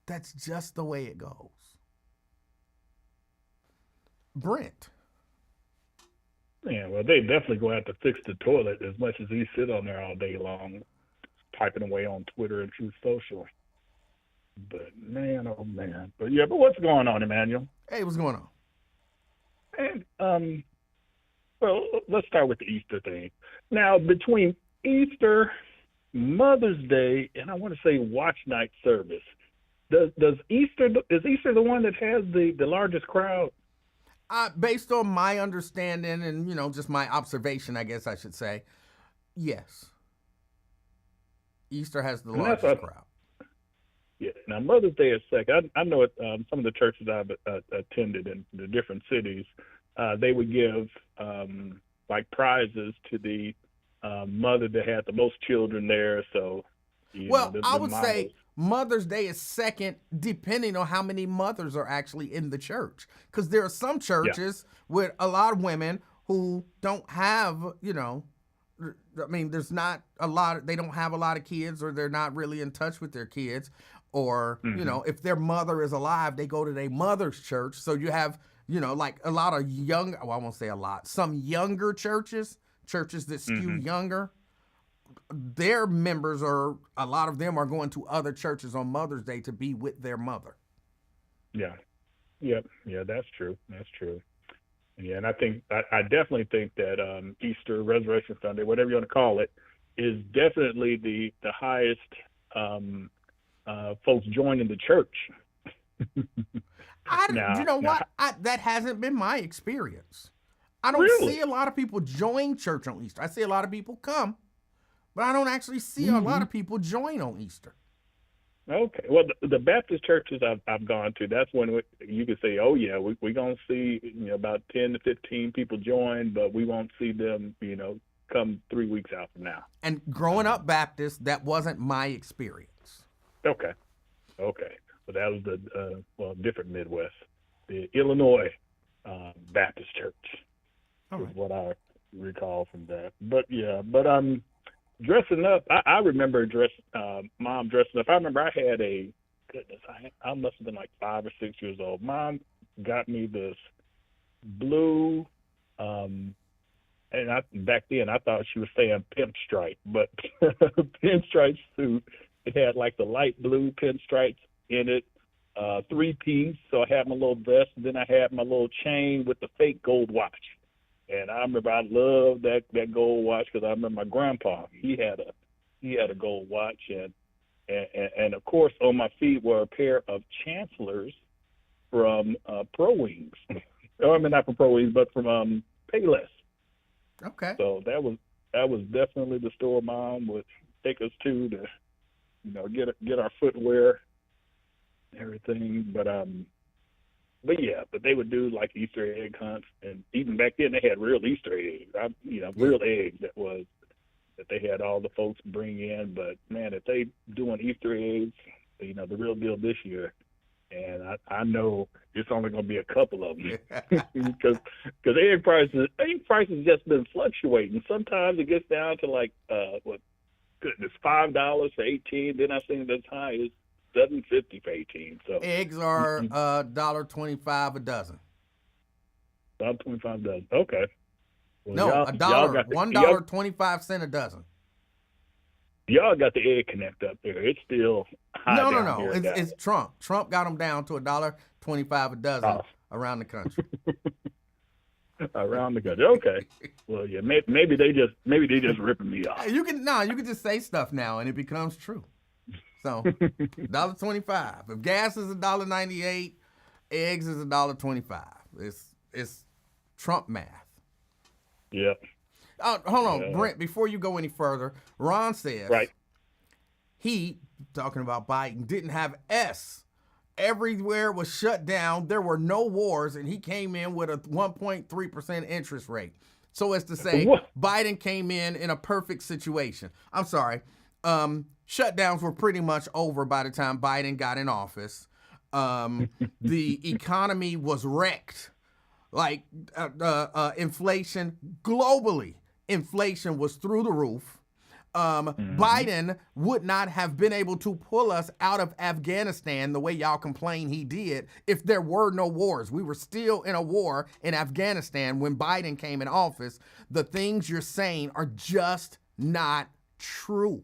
That's just the way it goes. Brent. Yeah, well, they definitely go have to fix the toilet as much as he sit on there all day long, typing away on Twitter and Truth Social. But man, oh man. But what's going on, Emanuel? Hey, what's going on? And well, let's start with the Easter thing. Now, between Easter, Mother's Day, and I want to say Watch Night service, is Easter the one that has the largest crowd? Based on my understanding and, just my observation, I guess I should say, yes. Easter has the largest crowd. Yeah. Now, Mother's Day is second. I know it. Some of the churches I've attended in the different cities, they would give like prizes to the mother that had the most children there. So, I would say Mother's Day is second, depending on how many mothers are actually in the church. Because there are some churches with a lot of women who don't have, there's not a lot, they don't have a lot of kids, or they're not really in touch with their kids. Or, if their mother is alive, they go to their mother's church. So you have, like a lot of I won't say a lot, some younger churches that skew younger. Their members a lot of them are going to other churches on Mother's Day to be with their mother. Yeah. Yep. Yeah, that's true. Yeah, and I definitely think that Easter, Resurrection Sunday, whatever you want to call it, is definitely the highest folks joining the church. That hasn't been my experience. I don't see a lot of people join church on Easter. I see a lot of people come, but I don't actually see a lot of people join on Easter. Okay. Well, the Baptist churches I've gone to, that's when you could say, oh, yeah, we're going to see about 10 to 15 people join, but we won't see them, come 3 weeks out from now. And growing up Baptist, that wasn't my experience. Okay. Okay. So that was the different Midwest, the Illinois Baptist Church All is right. what I recall from that. But yeah, but dressing up, I remember mom dressing up. I remember I had I must have been like 5 or 6 years old. Mom got me this blue, and back then I thought she was saying pinstripe, but pinstripe suit. It had like the light blue pinstripes in it, 3 piece. So I had my little vest, and then I had my little chain with the fake gold watch. And I remember I loved that gold watch because I remember my grandpa. He had a gold watch, and of course on my feet were a pair of Chancellors from Pro Wings. I mean not from Pro Wings, but from Payless. Okay. So that was definitely the store Mom would take us to get our footwear, and everything. But yeah, but they would do like Easter egg hunts, and even back then they had real Easter eggs. Real eggs that they had all the folks bring in. But man, if they doing Easter eggs, the real deal this year, and I know it's only going to be a couple of them because egg prices just been fluctuating. Sometimes it gets down to like $5 for 18. Then I've seen it as high as $7.50 for 18. So Eggs are $1.25 a dozen. $1.25 dozen. Okay. Well, No, a dollar. $1.25 a dozen. Y'all got the egg connect up there. It's still high No. down here. It's Trump. Trump got them down to $1.25 a dozen around the country. Around the country. Okay. Well, yeah. Maybe they just ripping me off. You can just say stuff now and it becomes true. So $1.25. If gas is $1.98, eggs is $1.25. It's Trump math. Yep. Hold on, Brent, before you go any further, Ron says he, talking about Biden, didn't have S. Everywhere was shut down. There were no wars, and he came in with a 1.3% interest rate. So as to say, Biden came in a perfect situation. I'm sorry. Shutdowns were pretty much over by the time Biden got in office. The economy was wrecked. Like inflation globally. Inflation was through the roof. Biden would not have been able to pull us out of Afghanistan the way y'all complain he did if there were no wars. We were still in a war in Afghanistan when Biden came in office. The things you're saying are just not true.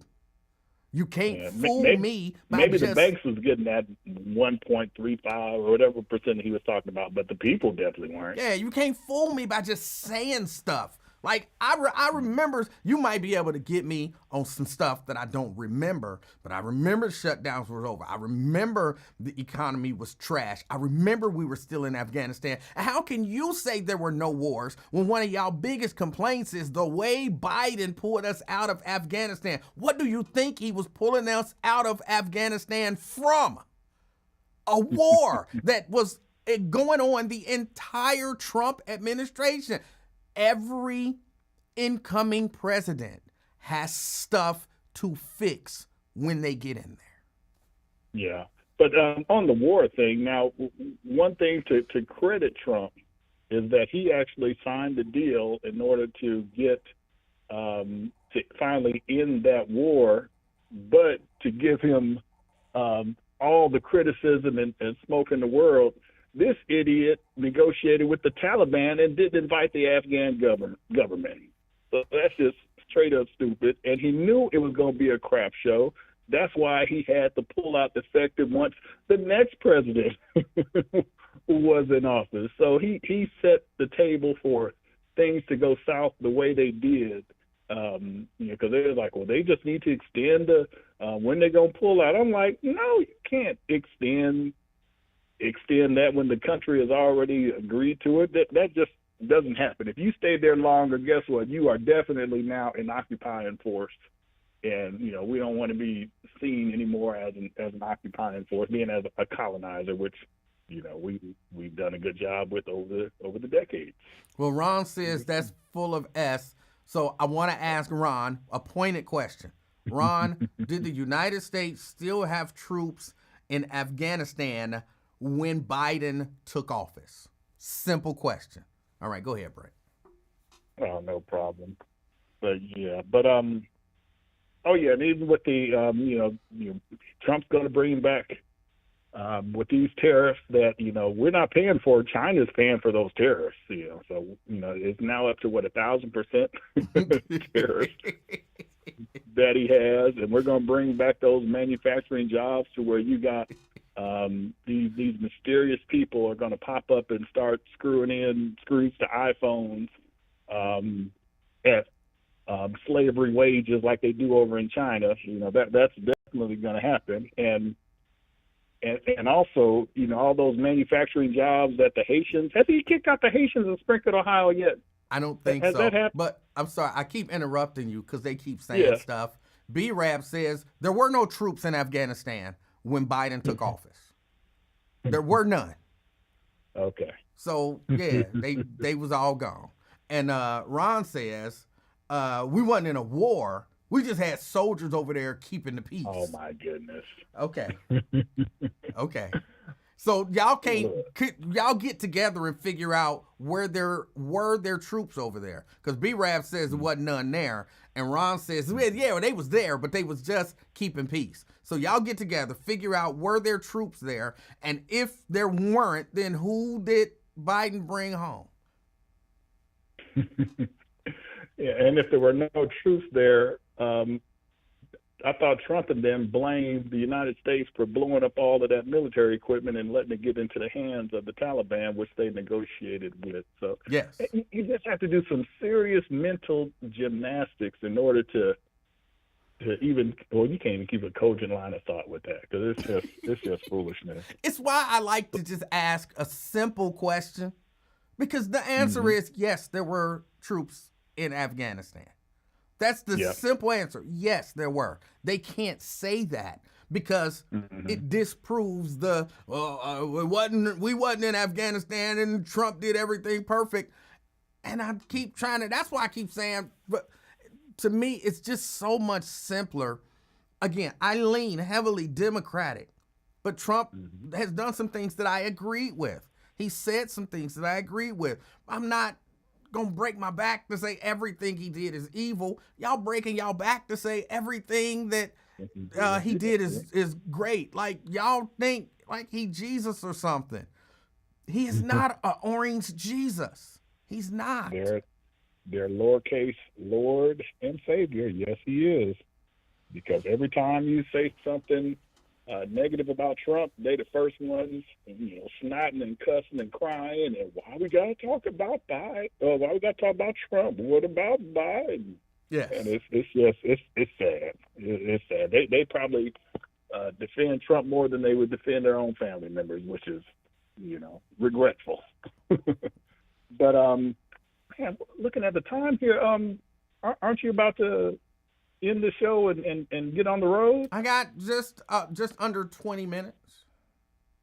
You can't fool me by maybe just... the banks was getting that 1.35 or whatever percent he was talking about, but the people definitely weren't. Yeah, you can't fool me by just saying stuff. Like, I remember, you might be able to get me on some stuff that I don't remember, but I remember shutdowns were over. I remember the economy was trash. I remember we were still in Afghanistan. And how can you say there were no wars when one of y'all biggest complaints is the way Biden pulled us out of Afghanistan? What do you think he was pulling us out of Afghanistan from? A war that was going on the entire Trump administration. Every incoming president has stuff to fix when they get in there. Yeah. But on the war thing, now, one thing to credit Trump is that he actually signed the deal in order to get to finally end that war, but to give him all the criticism and smoke in the world, this idiot negotiated with the Taliban and didn't invite the Afghan government. So that's just straight up stupid. And he knew it was going to be a crap show. That's why he had to pull out defective once the next president was in office. So he set the table for things to go south the way they did. Because they were like, well, they just need to extend when they're going to pull out. I'm like, no, you can't extend that when the country has already agreed to it. That just doesn't happen. If you stay there longer, guess what? You are definitely now an occupying force. And, we don't want to be seen anymore as an occupying force, being as a colonizer, which, we've done a good job with over the decades. Well, Ron says that's full of S. So I want to ask Ron a pointed question. Ron, did the United States still have troops in Afghanistan when Biden took office? Simple question. All right, go ahead, Brett. Oh, no problem. But yeah, but oh yeah, and even with the Trump's going to bring back with these tariffs that we're not paying for. China's paying for those tariffs. So it's now up to what 1,000% tariffs that he has, and we're going to bring back those manufacturing jobs to where you got these mysterious people are going to pop up and start screwing in screws to iPhones at slavery wages like they do over in China. That's definitely going to happen, and also all those manufacturing jobs that the Haitians, has he kicked out the Haitians in Springfield, Ohio yet? I don't think Has so. that happened? But I'm sorry, I keep interrupting you because they keep saying stuff. B-Rab says there were no troops in Afghanistan when Biden took office. There were none. Okay. So yeah, they was all gone. And Ron says we wasn't in a war. We just had soldiers over there keeping the peace. Oh my goodness. Okay. Okay. So y'all get together and figure out where there were troops over there. Because B-Rab says there wasn't none there. And Ron says, yeah, they was there, but they was just keeping peace. So y'all get together, figure out were there troops there. And if there weren't, then who did Biden bring home? Yeah, and if there were no troops there, I thought Trump and them blamed the United States for blowing up all of that military equipment and letting it get into the hands of the Taliban, which they negotiated with. So yes, you just have to do some serious mental gymnastics in order to even, well, you can't even keep a cogent line of thought with that because it's just foolishness. It's why I like to just ask a simple question, because the answer is yes, there were troops in Afghanistan. That's the simple answer. Yes, there were. They can't say that because it disproves the we wasn't in Afghanistan and Trump did everything perfect. And I keep trying to. That's why I keep saying. But to me, it's just so much simpler. Again, I lean heavily Democratic, but Trump has done some things that I agreed with. He said some things that I agreed with. I'm not gonna break my back to say everything he did is evil. Y'all breaking y'all back to say everything that he did is great. Like y'all think like he Jesus or something. He is not an orange Jesus. He's not. They're lowercase Lord and Savior. Yes, he is. Because every time you say something negative about Trump, they the first ones, snotting and cussing and crying. And why we gotta talk about Biden? Why we gotta talk about Trump? What about Biden? Yes. And it's sad. It's sad. They probably defend Trump more than they would defend their own family members, which is, regretful. But man, looking at the time here, aren't you about to end the show and get on the road? I got just under 20 minutes.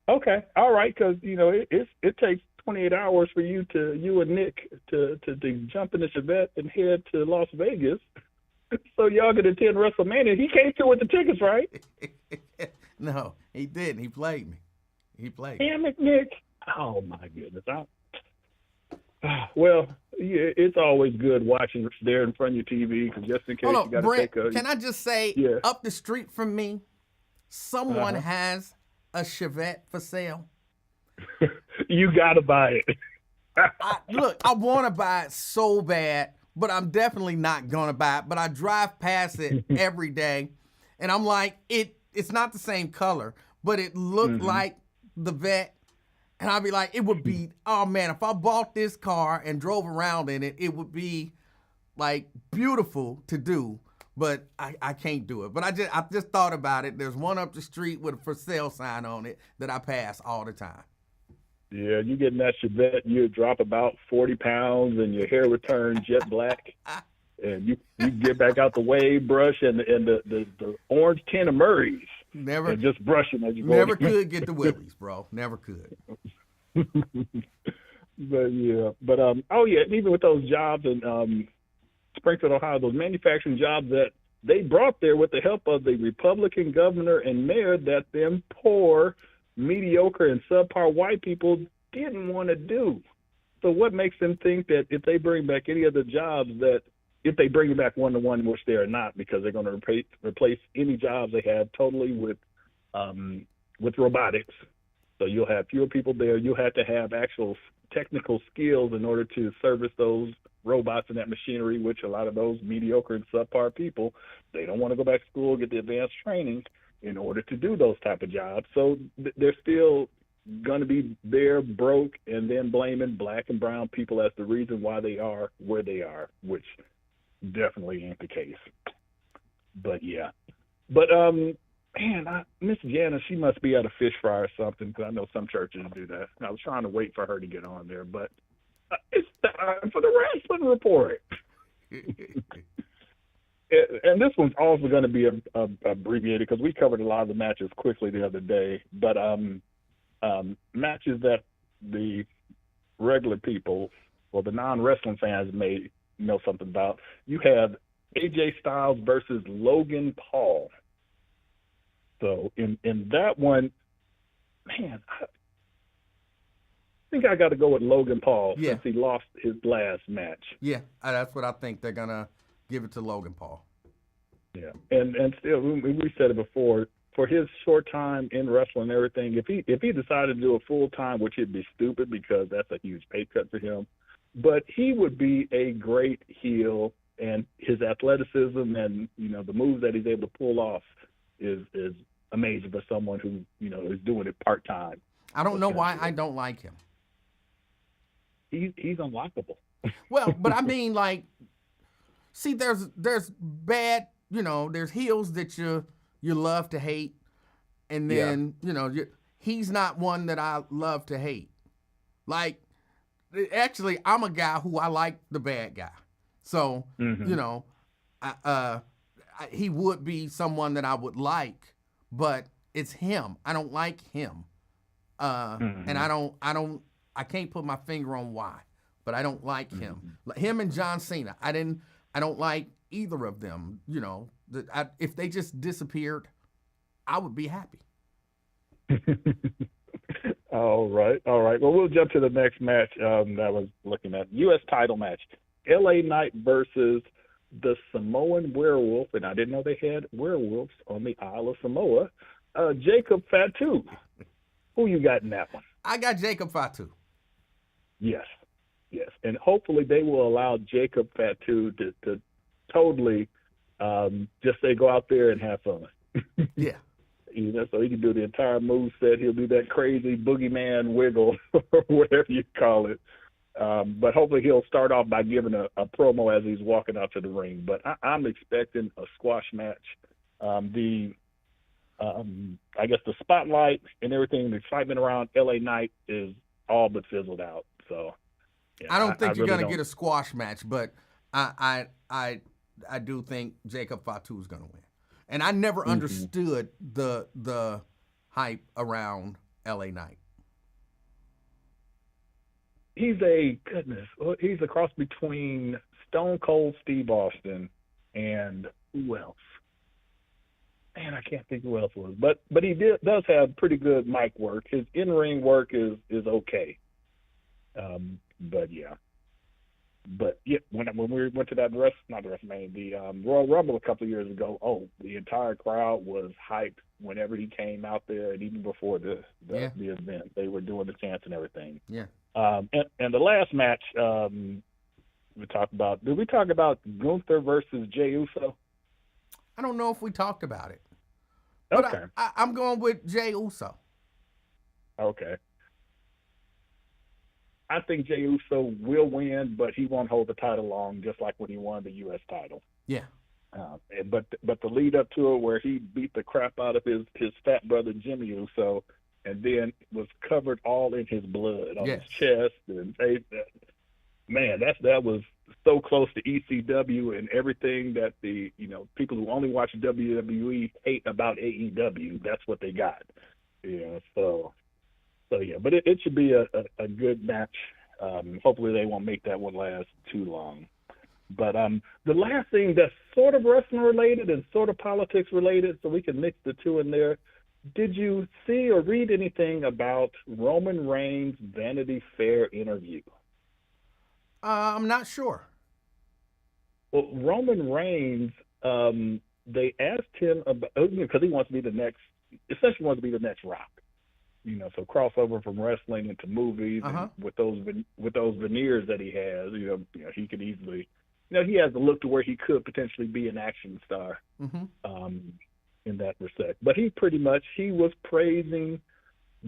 Okay, all right, because it takes 28 hours for you and Nick to jump in the Chevette and head to Las Vegas, so y'all can attend WrestleMania. He came through with the tickets, right? No, he didn't. He played me. Damn it, Nick! Oh my goodness! Well, yeah, it's always good watching there in front of your TV because just in case you got to take a. Can I just say, up the street from me, someone has a Chevette for sale. You got to buy it. I want to buy it so bad, but I'm definitely not going to buy it. But I drive past it every day, and I'm like, it's not the same color, but it looked like the Vet. And I'd be like, it would be, oh man, if I bought this car and drove around in it, it would be like beautiful to do, but I can't do it. But I just thought about it. There's one up the street with a for sale sign on it that I pass all the time. Yeah, you get in that Chevette, you drop about 40 pounds and your hair would turn jet black. And you get back out the wave brush and the orange tin of Murray's. Never. And just brushing as you go. Never could get the willies, bro. Never could. But yeah, and even with those jobs in Springfield, Ohio, those manufacturing jobs that they brought there with the help of the Republican governor and mayor that them poor, mediocre, and subpar white people didn't want to do. So what makes them think that if they bring back any of the jobs that, if they bring back one-to-one, which they are not, because they're going to replace any jobs they have totally with robotics. So you'll have fewer people there. You'll have to have actual technical skills in order to service those robots and that machinery, which a lot of those mediocre and subpar people, they don't want to go back to school, get the advanced training in order to do those type of jobs. So they're still going to be there broke and then blaming black and brown people as the reason why they are where they are, which definitely ain't the case. But yeah. But man, Miss Jana, she must be at a fish fry or something, because I know some churches do that. I was trying to wait for her to get on there, but it's time for the wrestling report. And this one's also going to be abbreviated because we covered a lot of the matches quickly the other day. But matches that the regular people or the non-wrestling fans may know something about. You have AJ Styles versus Logan Paul. So in that one, man, I think I got to go with Logan Paul since he lost his last match. Yeah, that's what I think. They're going to give it to Logan Paul. Yeah, and still, we said it before, for his short time in wrestling and everything, if he decided to do a full time, which would be stupid because that's a huge pay cut for him, but he would be a great heel, and his athleticism and, you know, the moves that he's able to pull off is amazing for someone who, you know, is doing it part time. I don't know why I don't like him. He's unlockable. Well, but I mean, like, see, there's bad, you know, there's heels that you love to hate, and then you know, he's not one that I love to hate. Like, actually, I'm a guy who I like the bad guy, so you know, he would be someone that I would like, but it's him. I don't like him, and I can't put my finger on why, but I don't like him. Him and John Cena, I don't like either of them. You know, if they just disappeared, I would be happy. All right. Well, we'll jump to the next match that I was looking at. U.S. title match. LA Knight versus the Samoan Werewolf, and I didn't know they had werewolves on the Isle of Samoa, Jacob Fatu. Who you got in that one? I got Jacob Fatu. Yes. And hopefully they will allow Jacob Fatu to totally just say go out there and have fun. Yeah. You know, so he can do the entire move set. He'll do that crazy boogeyman wiggle or whatever you call it. But hopefully he'll start off by giving a promo as he's walking out to the ring. But I'm expecting a squash match. I guess the spotlight and everything, the excitement around LA Knight is all but fizzled out. So yeah, I don't think you're really going to get a squash match, but I do think Jacob Fatu is going to win. And I never understood the hype around LA Knight. He's a cross between Stone Cold Steve Austin and who else? Man, I can't think who else was. But he does have pretty good mic work. His in-ring work is okay. But yeah, when we went to that the Royal Rumble a couple of years ago, the entire crowd was hyped whenever he came out there, and even before the event, they were doing the chants and everything. Yeah. And the last match we talked about. Did we talk about Gunther versus Jey Uso? I don't know if we talked about it. But okay. I'm going with Jey Uso. Okay. I think Jey Uso will win, but he won't hold the title long, just like when he won the U.S. title. Yeah. But the lead up to it, where he beat the crap out of his fat brother Jimmy Uso, and then was covered all in his blood on his chest and face. Man, that was so close to ECW and everything that the people who only watch WWE hate about AEW. That's what they got. Yeah. So yeah, but it should be a good match. Hopefully they won't make that one last too long. But the last thing that's sort of wrestling related and sort of politics related, so we can mix the two in there. Did you see or read anything about Roman Reigns' Vanity Fair interview? I'm not sure. Well, Roman Reigns, they asked him about, because he wants to be the next, essentially wants to be the next Rock. So crossover from wrestling into movies, and with those veneers that he has, he could easily, he has the look to where he could potentially be an action star, in that respect. But he was praising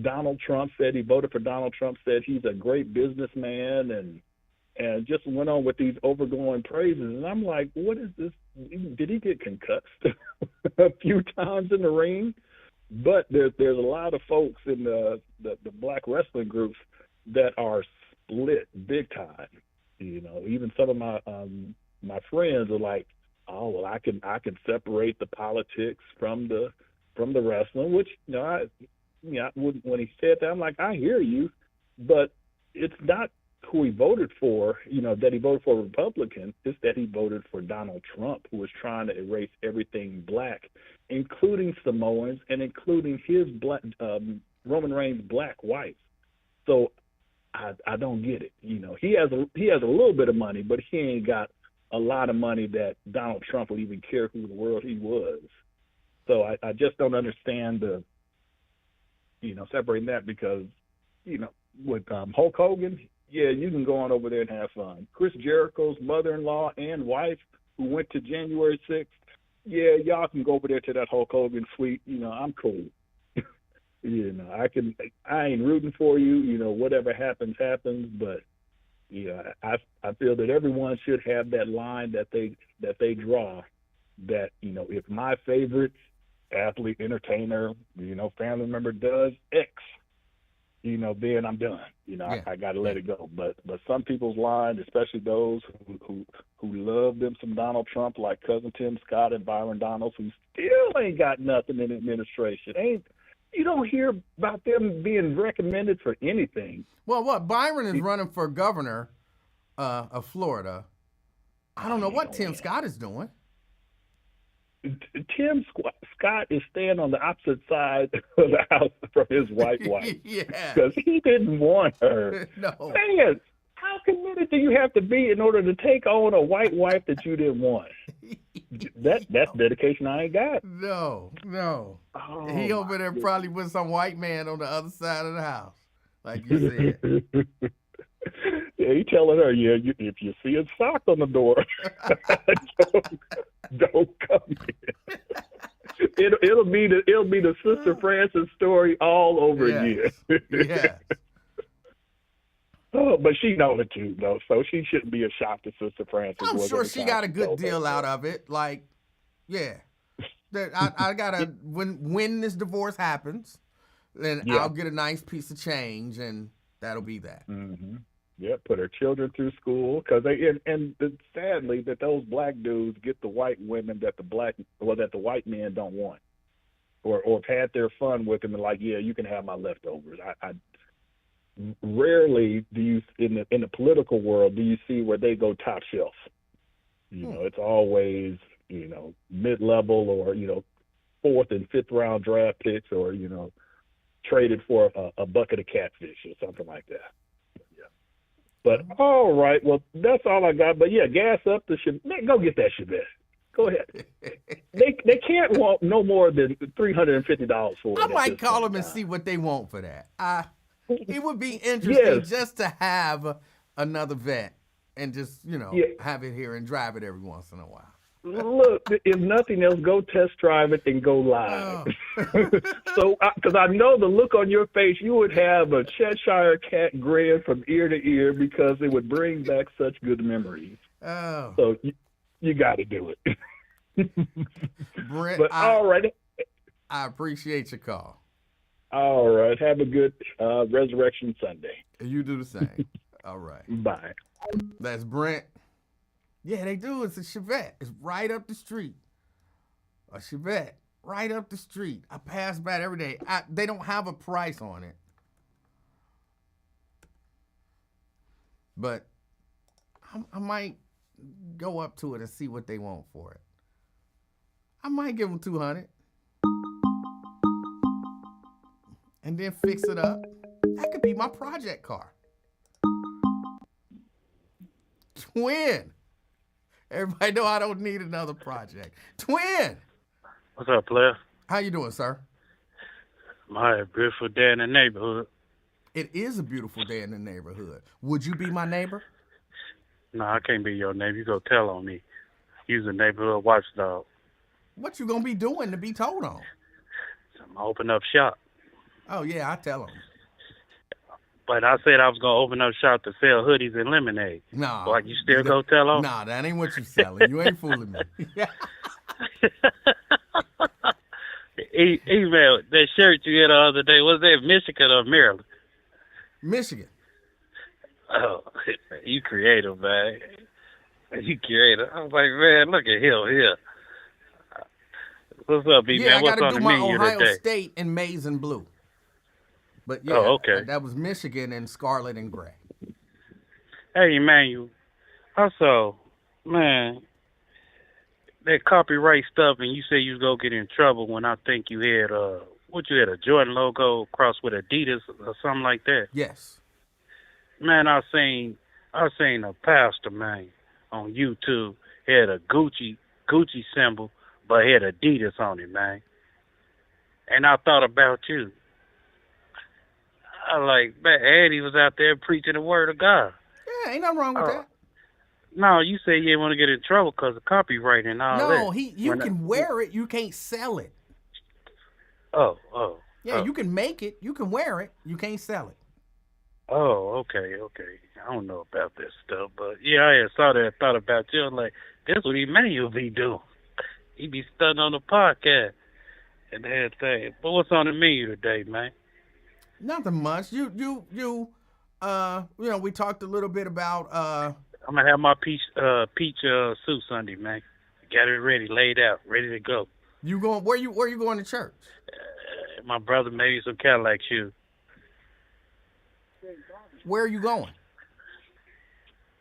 Donald Trump, said he voted for Donald Trump, said he's a great businessman, and just went on with these overglowing praises. And I'm like, what is this? Did he get concussed a few times in the ring? But there's a lot of folks in the black wrestling groups that are split big time. Even some of my friends are like, oh, well, I can separate the politics from the wrestling, which when he said that, I'm like, I hear you, but it's not who he voted for, that he voted for a Republican. It's that he voted for Donald Trump, who was trying to erase everything black, including Samoans and including his black Roman Reigns' black wife. So I don't get it. He has a little bit of money, but he ain't got a lot of money that Donald Trump would even care who in the world he was. So I just don't understand the separating that, because with Hulk Hogan, yeah, you can go on over there and have fun. Chris Jericho's mother-in-law and wife, who went to January 6th, yeah, y'all can go over there to that Hulk Hogan suite. I'm cool. I ain't rooting for you. Whatever happens, but I feel that everyone should have that line that they draw. That if my favorite athlete, entertainer, family member does X, then I'm done. I got to let it go. But some people's line, especially those who love them some Donald Trump, like Cousin Tim Scott and Byron Donalds, who still ain't got nothing in administration. You don't hear about them being recommended for anything. Well, what Byron is running for governor of Florida. I don't know what Tim Scott is doing. Tim Scott is staying on the opposite side of the house from his white wife. Yeah. Because he didn't want her. No. Man, how committed do you have to be in order to take on a white wife that you didn't want? That's dedication I ain't got. No. Oh, He over there probably with some white man on the other side of the house, like you said. Yeah, he telling her, if you see a sock on the door, don't come in. It'll be the Sister Francis story all over again. Yeah. Oh, but she knows it too, though, so she shouldn't be a shock to Sister Francis. I'm sure she got a good deal out of it. Like, yeah, I gotta when this divorce happens, then I'll get a nice piece of change, and that'll be that. Mm-hmm. Yeah, put her children through school, because sadly that those black dudes get the white women that the white men don't want, or have had their fun with them and like, yeah, you can have my leftovers. I rarely do you in the political world do you see where they go top shelf. It's always mid-level or fourth and fifth round draft picks, or traded for a bucket of catfish or something like that. But all right, well, that's all I got. But yeah, gas up the Chevette. Go get that Chevette. Go ahead. They can't want no more than $350 for it. I might call them and see what they want for that. It would be interesting just to have another vet and just have it here and drive it every once in a while. Look, if nothing else, go test drive it and go live. So, because I know the look on your face, you would have a Cheshire cat grin from ear to ear, because it would bring back such good memories. Oh. So you got to do it. Brent, but all right. I appreciate your call. All right. Have a good Resurrection Sunday. You do the same. All right. Bye. That's Brent. Yeah, they do. It's a Chevette. It's right up the street. A Chevette right up the street. I pass by it every day. They don't have a price on it. But I might go up to it and see what they want for it. I might give them 200 and then fix it up. That could be my project car. Twin. Everybody know I don't need another project. Twin. What's up, player? How you doing, sir? My beautiful day in the neighborhood. It is a beautiful day in the neighborhood. Would you be my neighbor? No, I can't be your neighbor. You go tell on me. You's a neighborhood watchdog. What you gonna be doing to be told on? So I'm gonna open up shop. Oh yeah, I tell them. But I said I was gonna open up shop to sell hoodies and lemonade. Nah. Like you still go tell on? Nah, that ain't what you selling. You ain't fooling me. Email, that shirt you had the other day, was that Michigan or Maryland? Michigan. Oh, you creative, man. You creative. I was like, man, look at him here. What's up, B-Man? Yeah, I What's gotta on do the my menu Ohio today? State in maize and blue. But yeah, Oh, okay. that was Michigan in scarlet and gray. Hey, Emanuel. Also, man, that copyright stuff, and you say you was gonna get in trouble when I think you had a Jordan logo crossed with Adidas or something like that. Yes. Man, I seen a pastor, man, on YouTube had a Gucci symbol, but had Adidas on it, man. And I thought about you. I like, man, Eddie was out there preaching the word of God. Yeah, ain't nothing wrong with that. No, you say you didn't want to get in trouble because of copyright and all that. No, you can wear it, you can't sell it. Oh. Yeah, you can make it, you can wear it, you can't sell it. Oh, okay. I don't know about this stuff, but yeah, I had saw that, thought about you. I'm like, that's what Emanuel be doing. He be studying on the podcast and everything. But what's on the menu today, man? Nothing much. You know, we talked a little bit about I'm gonna have my peach suit Sunday, man. Got it ready, laid out, ready to go. you going where you going to church? My brother made me some Cadillac shoes. Where are you going?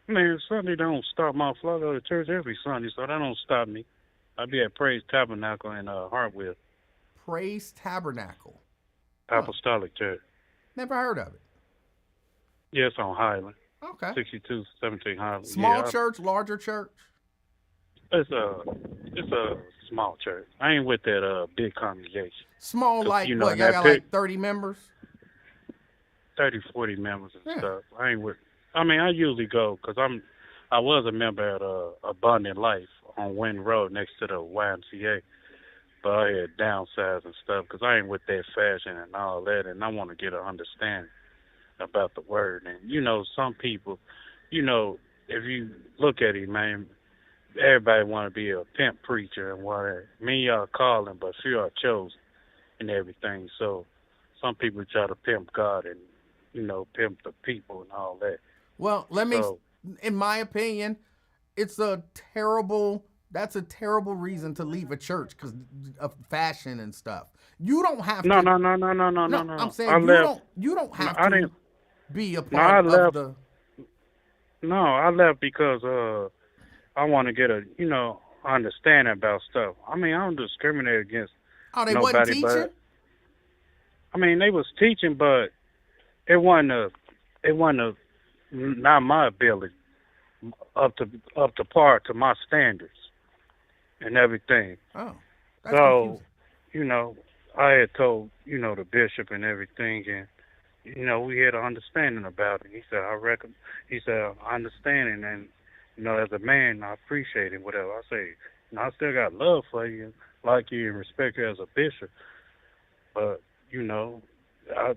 Man, Sunday don't stop my flow. I go to church every Sunday, so that don't stop me. I be at Praise Tabernacle in Hartwell. Praise Tabernacle. Apostolic Church. Never heard of it. Yeah, it's on Highland. Okay. 6217 Highland. Small Yeah, church, larger church? It's a small church. I ain't with that big congregation. Small like you know, what? Y'all that got big- like 30 members? 30, 40 members and Yeah. stuff. I ain't with. I mean, I usually go because I was a member at Abundant Life on Wynn Road next to the YMCA, but I had downsized and stuff because I ain't with that fashion and all that, and I want to get an understanding about the word. And you know, some people, you know, if you look at it, man, everybody want to be a pimp preacher and whatever. Me, y'all calling, but few are chosen and everything. So some people try to pimp God and, you know, pimp the people and all that. Well, in my opinion, that's a terrible reason to leave a church because of fashion and stuff. You don't have to. No. I'm saying you don't have to be a part of the. No, I left because I want to get a, you know, understanding about stuff. I mean, I don't discriminate against They nobody, wasn't teaching? but I mean, they was teaching, but it wasn't not my ability up to par to my standards and everything. Oh, that's So, confusing. you know, I had told, you know, the bishop and everything, and, you know, we had an understanding about it. He said, I understand it, and, you know, as a man, I appreciate it, whatever. I say, you know, I still got love for you, like you, and respect you as a bishop. But, you know, I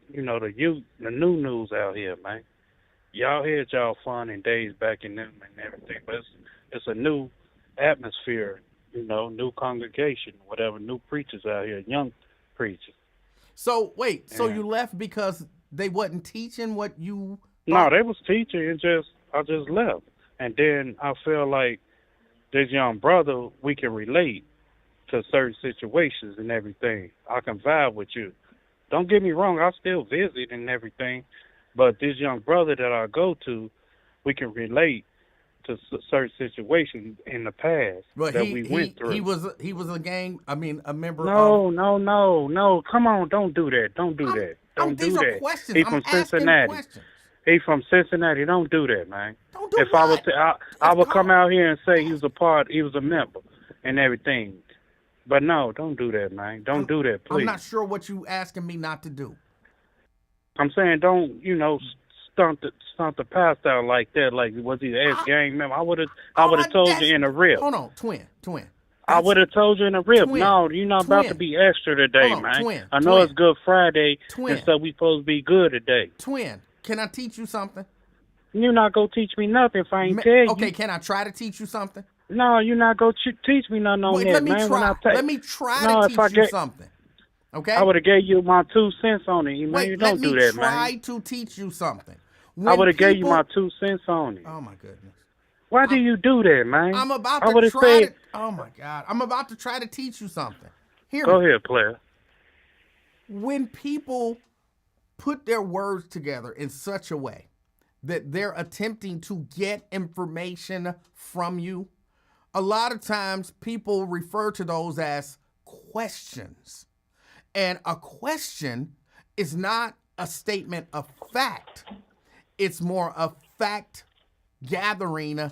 you know, the new news out here, man. Y'all had y'all fun and days back in them and everything, but it's a new atmosphere, you know, new congregation, whatever, new preachers out here, young preachers. So wait, so Yeah. you left because they wasn't teaching what you No, thought? they was teaching and I just left. And then I feel like this young brother, we can relate to certain situations and everything. I can vibe with you. Don't get me wrong, I still visit and everything, but this young brother that I go to, we can relate to certain situations in the past But that we went through. he was a member of. No. Come on, don't do that. Don't do that. Don't do These are that. questions. He I'm from asking Cincinnati. questions. He from Cincinnati. Don't do that, man. Don't do If I what? would, I would come out here and say he was a member, and everything. But no, don't do that, man. Don't do that, please. I'm not sure what you asking me not to do. I'm saying don't, stunt the pastor out like that. Like, was he an ex-gang member? I would have told you in a rip. Hold on, twin. I would have told you in a rip. Twin, No, you're not about to be extra today, hold on, man. twin, I know twin, it's Good Friday, twin, and so we supposed to be good today. Twin, can I teach you something? You're not going to teach me nothing if I ain't tell you. Okay, can I try to teach you something? No, you're not going to teach me nothing on that, man. Let me try to teach you something. Okay? I would have gave you my 2 cents on it, man. Wait, Don't do that, man. let me try to teach you something. I would have gave you my 2 cents on it. Oh, my goodness. Why do you do that, man? I'm about to try to... Oh, my God. I'm about to try to teach you something. Go ahead, player. When people put their words together in such a way that they're attempting to get information from you, a lot of times people refer to those as questions. And a question is not a statement of fact. It's more a fact gathering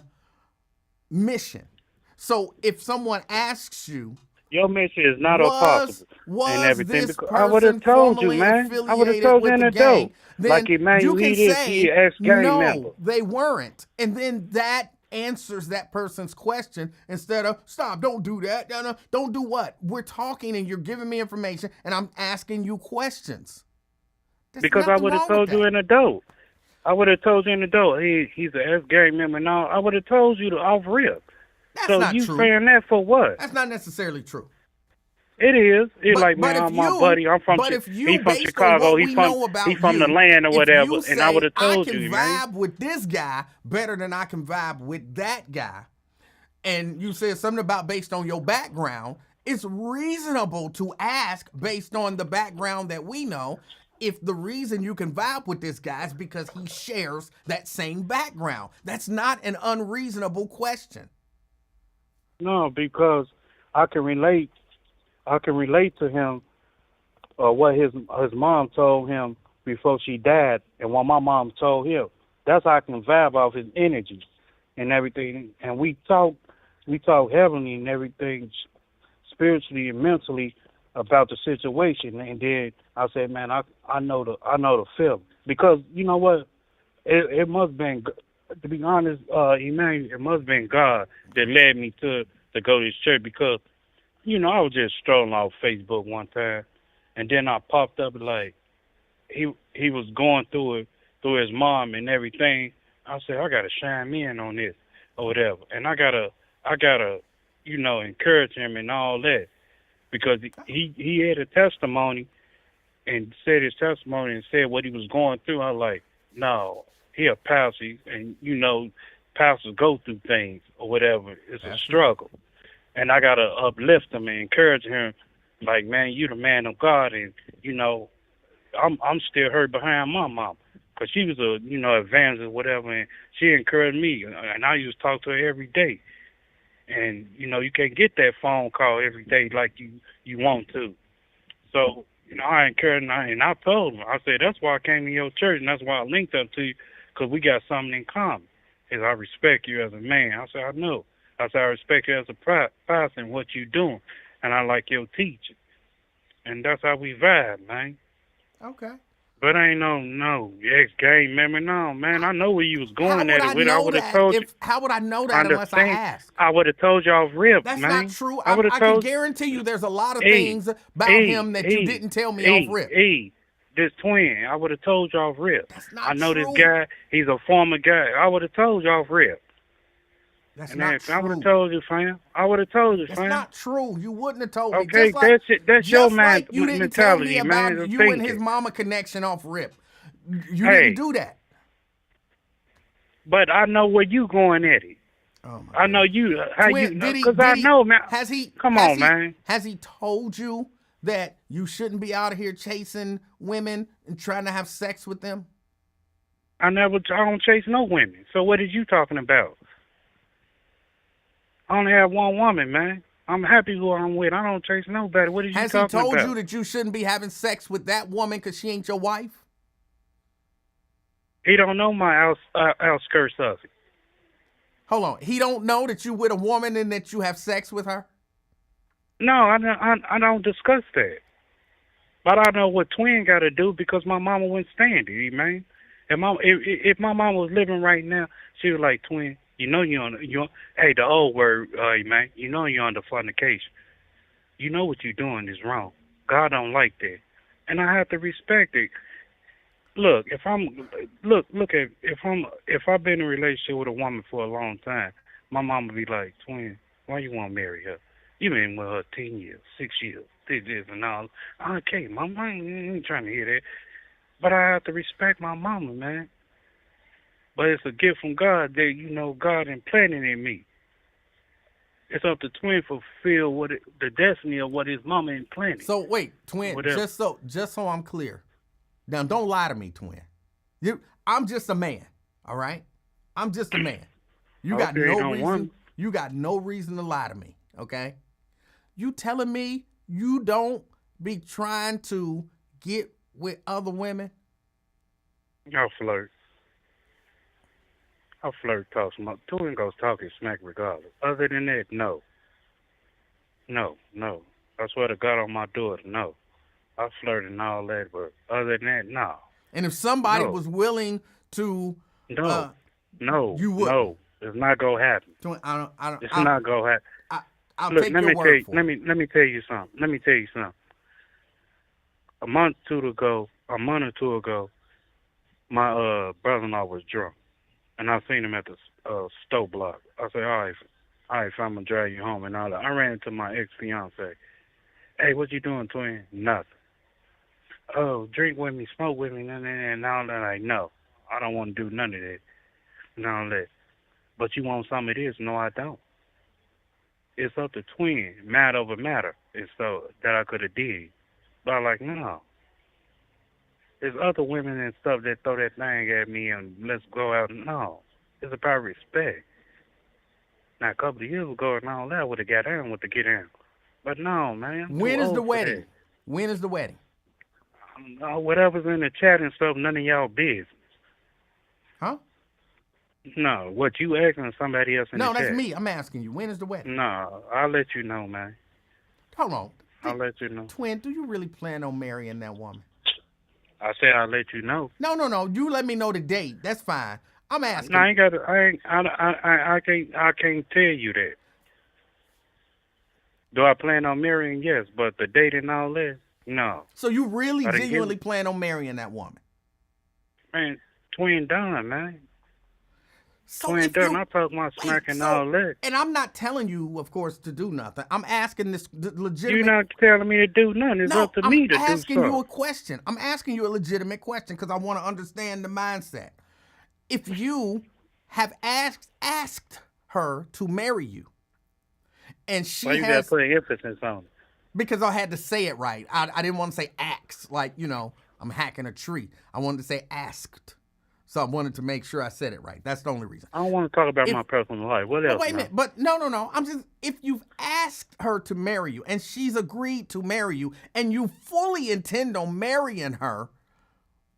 mission. So if someone asks you, your mission is not possible and everything. I would have told you, man. I would have told you in the dope. Like Emanuel Livingston, he ex-gang member. No, they weren't. And then that answers that person's question instead of, stop, don't do that. No, don't do what? We're talking and you're giving me information and I'm asking you questions. Because I would have told you in the dope. I would have told you in the dope, he's an ex-gang member. No, I would have told you to off-rip. That's so not you true. saying that for what? That's not necessarily true. It is. It's like, man, I'm my buddy. I'm from. He's from Chicago. He's from the land or whatever. And I would have told you, man. I can vibe with this guy better than I can vibe with that guy. And you said something about based on your background. It's reasonable to ask based on the background that we know if the reason you can vibe with this guy is because he shares that same background. That's not an unreasonable question. No, because I can relate to him what his mom told him before she died and what my mom told him. That's how I can vibe off his energy and everything. And we talk heavenly and everything, spiritually and mentally about the situation. And then I said, man, I know the feeling. Because you know what? It must have been, to be honest, Emanuel, it must have been God that led me to go to this church because, I was just strolling off Facebook one time, and then I popped up like he was going through his mom and everything. I said, I gotta chime in on this or whatever, and I gotta encourage him and all that because he had a testimony and said his testimony and said what he was going through. I was like, no, he a pastor, and pastors go through things or whatever. It's a struggle. And I got to uplift him and encourage him, like, man, you the man of God. And, I'm still hurt behind my mom because she was a, evangelist or whatever. And she encouraged me. And I used to talk to her every day. And, you can't get that phone call every day like you want to. So, I encouraged him. And I told him, I said, that's why I came to your church. And that's why I linked up to you because we got something in common. Is I respect you as a man. I said, I know. I said, I respect you as a pastor and what you doing, and I like your teaching. And that's how we vibe, man. Okay. But I ain't no ex-gang member. No, man, I know where you was going at it with. I would have told you. How would I know that unless I asked? I would have told you off rip, That's man. That's not true. I can guarantee you there's a lot of things about him that you didn't tell me off rip. This twin, I would have told you off rip. That's not I know true. This guy, he's a former guy. I would have told you off rip. That's not true. I would have told you, fam. I would have told you, fam. That's not true. You wouldn't have told me. Okay, that's your man mentality, man. You didn't tell me about you and his mama connection off rip. You didn't do that. But I know where you going at it. Oh my I know you. How Twin, you? Because I know, man. Has he? Come on, man. Has he told you that you shouldn't be out here chasing women and trying to have sex with them? I don't chase no women. So what is you talking about? I only have one woman, man. I'm happy who I'm with. I don't chase nobody. What are you Has he talking told about? you that you shouldn't be having sex with that woman because she ain't your wife? He don't know my outskirts of it. Hold on. He don't know that you with a woman and that you have sex with her? No, I don't discuss that. But I know what Twin got to do because my mama wouldn't stand it, man. If my mama was living right now, she was like, Twin, you know hey, the old word, man, you know you're under fornication. You know what you're doing is wrong. God don't like that. And I have to respect it. Look, if I've been in a relationship with a woman for a long time, my mama be like, Twin, why you want to marry her? You been with her 10 years, 6 years, this and all. Okay, mama, I ain't trying to hear that. But I have to respect my mama, man. But it's a gift from God that, God implanted in me. It's up to Twin to fulfill the destiny of what his mama implanted. So wait, Twin, Whatever. just so I'm clear. Now don't lie to me, Twin. I'm just a man, all right? I'm just a man. You got no reason. You got no reason to lie to me, okay? You telling me you don't be trying to get with other women? I'll flirt. Twin goes talking smack regardless. Other than that, no. No. I swear to God on my daughter, no. I flirt and all that, but other than that, no. And if somebody was willing to, no, you would. No, it's not gonna happen. Twin, It's not gonna happen. I'll Look, take your word for it. let me tell you something. A month or two ago, my brother-in-law was drunk, and I seen him at the stove block. I said, all right, so I'm gonna drive you home and all that. I ran into my ex-fiance. Hey, what you doing, Twin? Nothing. Oh, drink with me, smoke with me, and all that. Like, no, I don't want to do none of that. And all that. But you want some of this? No, I don't. It's up to Twin, matter over matter, and so that I could have did. But I'm like, no. There's other women and stuff that throw that thing at me and let's go out. No. It's about respect. Now, a couple of years ago and all that, I would have got down with the get down. But no, man. When is the wedding? When is the wedding? Whatever's in the chat and stuff, none of y'all business. Huh? No, what you asking somebody else in the chat? No, that's me. I'm asking you. When is the wedding? No, I'll let you know, man. Hold on. I'll let you know. Twin, do you really plan on marrying that woman? I said I'll let you know. No. You let me know the date. That's fine. I'm asking. No, I can't tell you that. Do I plan on marrying? Yes, but the date and all that, no. So you really genuinely plan on marrying that woman? Man, Twin done, man. So Twin done. I talk my smack and all that. And I'm not telling you, of course, to do nothing. I'm asking this legitimate. You're not telling me to do nothing. It's up to me to do something. I'm asking you a question. I'm asking you a legitimate question because I want to understand the mindset. If you have asked her to marry you, and she Why you gotta put emphasis on it? Because I had to say it right. I didn't want to say asked, like, I'm hacking a tree. I wanted to say asked. So I wanted to make sure I said it right. That's the only reason. I don't want to talk about my personal life. What else? Wait a minute. But no. I'm just, if you've asked her to marry you and she's agreed to marry you and you fully intend on marrying her,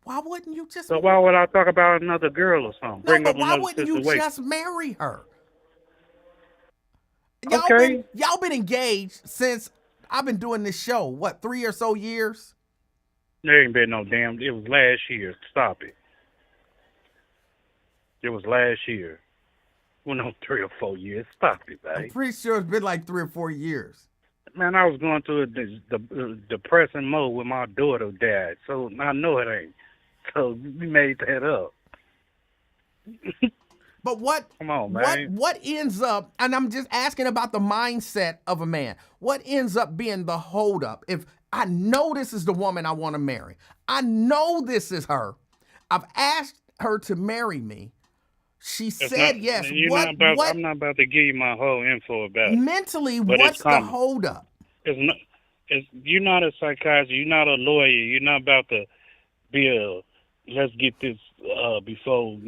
why wouldn't you just... So why would I talk about another girl or something? No, but why wouldn't you just marry her? Y'all been engaged since I've been doing this show, what, 3 or so years? There ain't been no damn... It was last year. Stop it. It was last year. Well, no, 3 or 4 years. Stop it, babe. I'm pretty sure it's been like 3 or 4 years. Man, I was going through the depressing mode when my daughter died, so I know it ain't. So we made that up. But what? Come on, man. What ends up? And I'm just asking about the mindset of a man. What ends up being the holdup? If I know this is the woman I want to marry, I know this is her. I've asked her to marry me. She said yes. I'm not about to give you my whole info about it. Mentally, what's the holdup? You're not a psychiatrist. You're not a lawyer. You're not about to be let's get this before I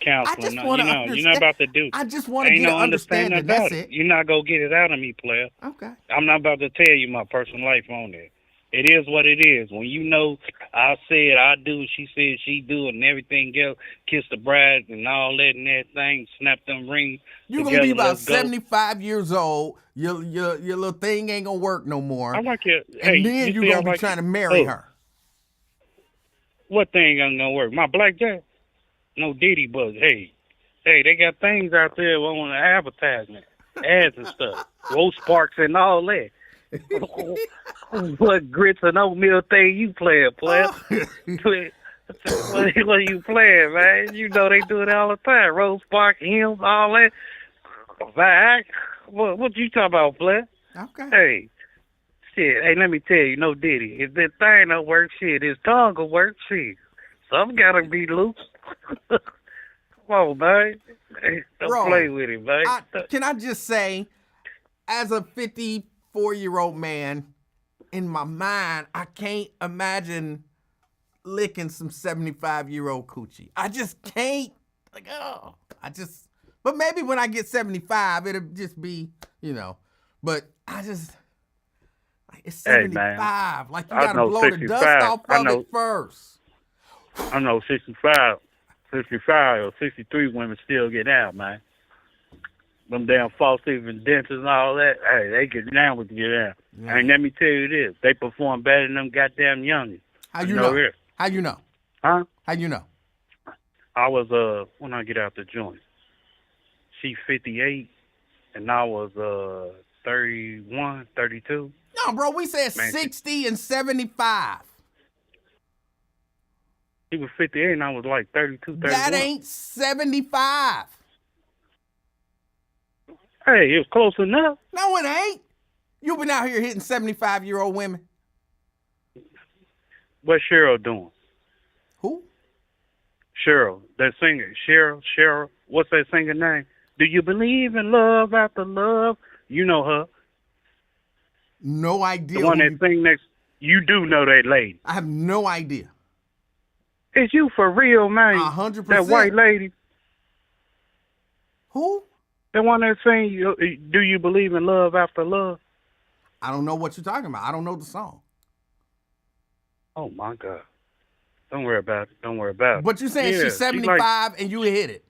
counseling. just want to You're not understand. about to do. I just want to Ain't get no an understanding. understanding about That's it. it. You're not gonna get it out of me, player. Okay. I'm not about to tell you my personal life on it. It is what it is. When you know I said I do, she said she do, and everything else, kiss the bride and all that and everything, snap them rings You're together. gonna be about Let's go. 75 years old. Your little thing ain't gonna work no more. I like it. And Hey, then you you're see, I gonna be like trying it. to marry Oh, her. what thing ain't gonna work? My blackjack? No Diddy, but hey, they got things out there on the advertisement, ads and stuff, roast sparks and all that. What grits and oatmeal thing you playing, player? What you playing, man? You know they do it all the time. Roast spark, hymns, all that. What you talking about, player? Okay. Hey, shit. Hey, let me tell you, no Diddy. If that thing don't work, shit, his tongue will work, shit. Some gotta be loose. Come on, man. Hey, don't Bro, play with it, man. Can I just say, as a 54-year-old man, in my mind, I can't imagine licking some 75-year-old coochie. I just can't. Like, but maybe when I get 75, it'll just be, But it's 75. man. Like, you I gotta know blow the 65. dust off I of know. it first. I know 65 or 63 women still get out, man. Them damn false even dentists and all that, hey, they get down with get out. Yeah. And let me tell you this, they perform better than them goddamn youngins. How you know? This. How you know? Huh? How you know? I was, when I get out the joint, she 58, and I was 31, 32. No, bro, we said Man, 60 and 75. She was 58, and I was like 32, 31. That ain't 75. Hey, it was close enough. No, it ain't. You been out here hitting 75-year-old women. What's Cheryl doing? Who? Cheryl, that singer. Cheryl. What's that singer name? Do you believe in love after love? You know her. No idea. The one that sing next. You do know that lady. I have no idea. Is you for real, man? 100%. That white lady. Who? The one that sing, do you believe in love after love? I don't know what you're talking about. I don't know the song. Oh, my God. Don't worry about it. Don't worry about it. But you saying she's 75 and you hit it.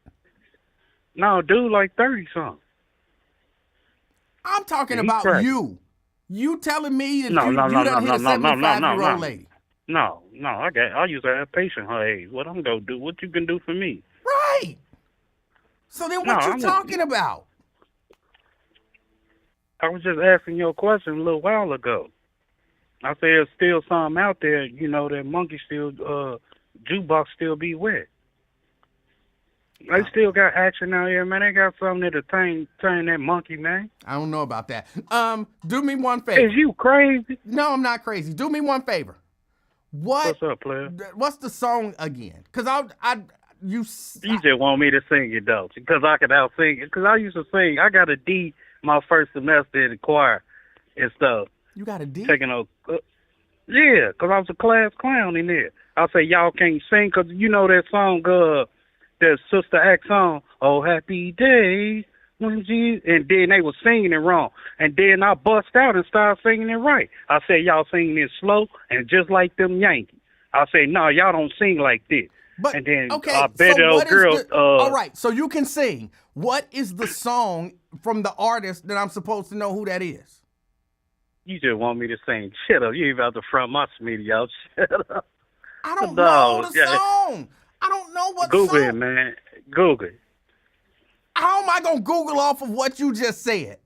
No, dude, like 30-something. I'm talking He's about crazy. you. You telling me that No, you done hit a 75-year-old lady. No, I use a patient her age. What I'm going to do? What you can do for me? Right. So then what you talking about? I was just asking you a question a little while ago. I said there's still some out there, that monkey still, jukebox still be wet. They still got action out here, man. They got something that'll turn that monkey, man. I don't know about that. Do me one favor. Is you crazy? No, I'm not crazy. Do me one favor. What's up, player? What's the song again? Because you just want me to sing it, though, because I can out sing it. Because I used to sing. I got a D my first semester in the choir and stuff. You got a D? Taking a, yeah, because I was a class clown in there. I say y'all can't sing because you know that song, that Sister Act song, "Oh Happy Day When Jesus," and then they were singing it wrong, and then I bust out and started singing it right. I said y'all singing it slow and just like them Yankees. I say no, y'all don't sing like this. But, and then okay, I bet so old girl. all right, so you can sing. What is the song from the artist that I'm supposed to know who that is? You just want me to sing? Shut up! You ain't about to front my smitty out. Shut up! I don't know the song. I don't know what Google song. it, man. Google it. How am I gonna Google off of what you just said?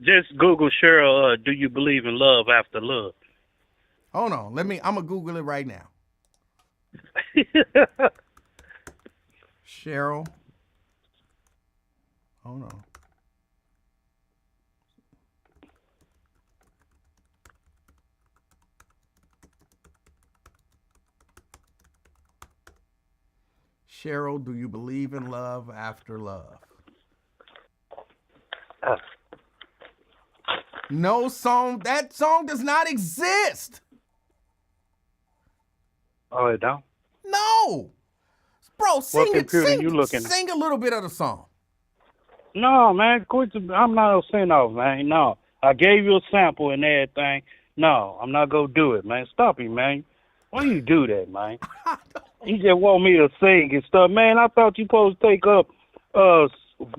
Just Google Cheryl. Do you believe in love after love? Hold on. I'm gonna Google it right now. Cheryl. Hold on. Cheryl, do you believe in love after love? No song. That song does not exist. Oh, it don't? No. No, bro, sing What it. computer you looking at? Sing a little bit of the song. No, man, quit. I'm not a send off, man. No, I gave you a sample and everything. No, I'm not gonna do it, man. Stop it, man. Why you do that, man? You just want me to sing and stuff, man. I thought you supposed to take up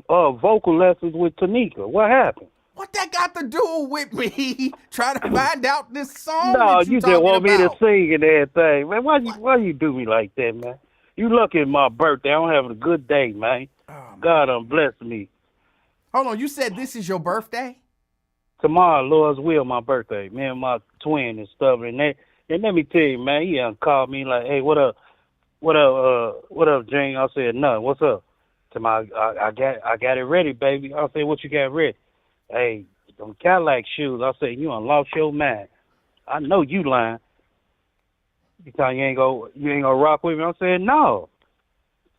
vocal lessons with Tanika. What happened? What that got to do with me trying to find out this song? No, that you just talking want me to about? sing and everything, man. Why you do me like that, man? You lucky it's my birthday. I'm having a good day, man. Oh, God blessed me. hold on, you said this is your birthday? Tomorrow, Lord's will, my birthday. Me and my twin and stuff, and let me tell you, man, he called me like, hey, what up, Jane? I said, nothing. What's up? Tomorrow, I got it ready, baby. I said, what you got ready? Hey, them Cadillac shoes. I said, you done lost your mind. I know you lying. You thought you ain't gonna rock with me? I said, no.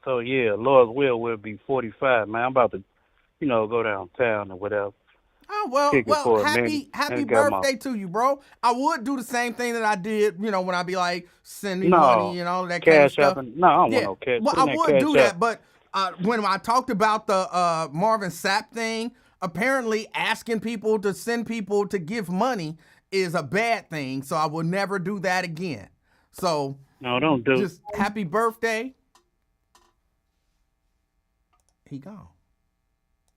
So yeah, Lord's will be 45, man. I'm about to, go downtown or whatever. Oh, well, Kick it for a minute. happy Got birthday to you, bro. I would do the same thing that I did, when I be like sending No, money and all that kind of Cash stuff. App. No, I don't want no cash. Well, Put in I that would Cash do App. that, but when I talked about the Marvin Sapp thing, apparently asking people to send people to give money is a bad thing, so I will never do that again. So No, don't do it. just happy birthday. He gone.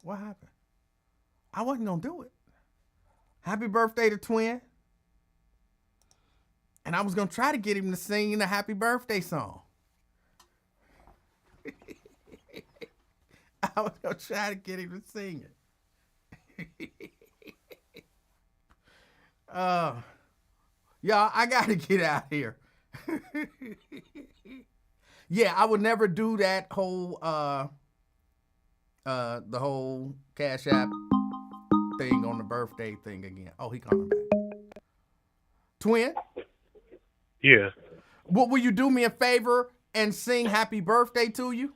What happened? I wasn't gonna do it. Happy birthday to Twin. And I was gonna try to get him to sing the happy birthday song. I was gonna try to get him to sing it. Y'all, I gotta get out here. Yeah, I would never do that whole the whole Cash App thing on the birthday thing again. Oh, he coming back. Twin, Yeah. will you do me a favor and sing happy birthday to you?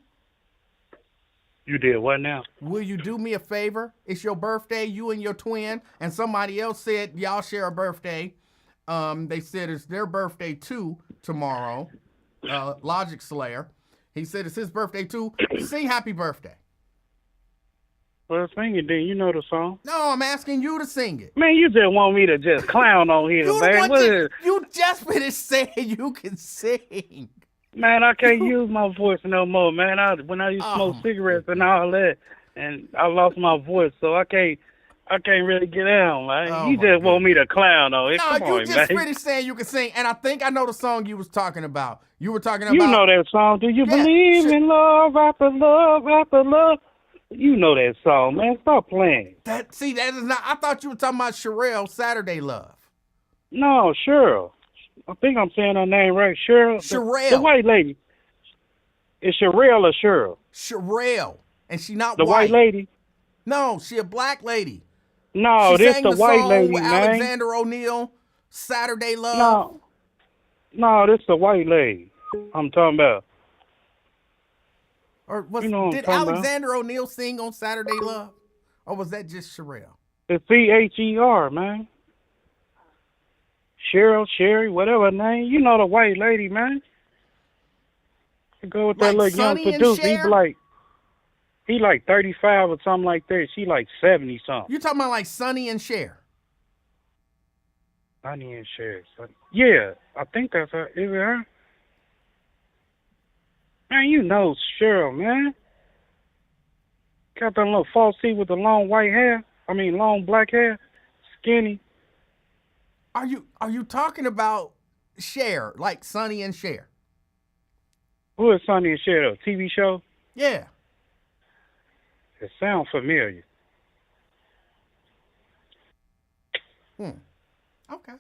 You did what now? Will you do me a favor? It's your birthday, you and your twin, and somebody else said y'all share a birthday. They said it's their birthday too tomorrow. Logic Slayer. He said it's his birthday too. Sing happy birthday. Well, sing it then. You know the song. No, I'm asking you to sing it. Man, you just want me to just clown on here, man. You just finished saying you can sing. Man, I can't use my voice no more, man. When I used to smoke cigarettes and all that, and I lost my voice, so I can't really get down, man. Oh, you just want me to clown on it. No, Come you on, just man. finished saying you can sing, and I think I know the song you was talking about. You were talking about. You know that song. Do you believe in love after love after love? You know that song, man. Stop playing. That is not. I thought you were talking about Sherelle, Saturday Love. No, Cheryl. I think I'm saying her name right. Cheryl. Sherelle. The white lady. Is Sherelle or Cheryl? Sherelle, and she not The white lady? No, she a black lady. No, she this sang the white song lady, with man. Alexander O'Neal, Saturday Love. No, this the white lady I'm talking about. Or did talking Alexander O'Neal sing on Saturday Love? Or was that just Sherelle? It's CHER, man. Cheryl, Sherry, whatever her name. You know the white lady, man. You go with that Like little young Sonny and producer. Cher? He like 35 or something like that. She like 70 something. You talking about like Sonny and Cher? Sonny and Cher. Yeah, I think that's her. Is it her? Man, you know Cheryl, man. Got that little false teeth with the long long black hair, skinny. Are you talking about Cher, like Sonny and Cher? Who is Sonny and Cher? TV show? Yeah. It sounds familiar. Okay.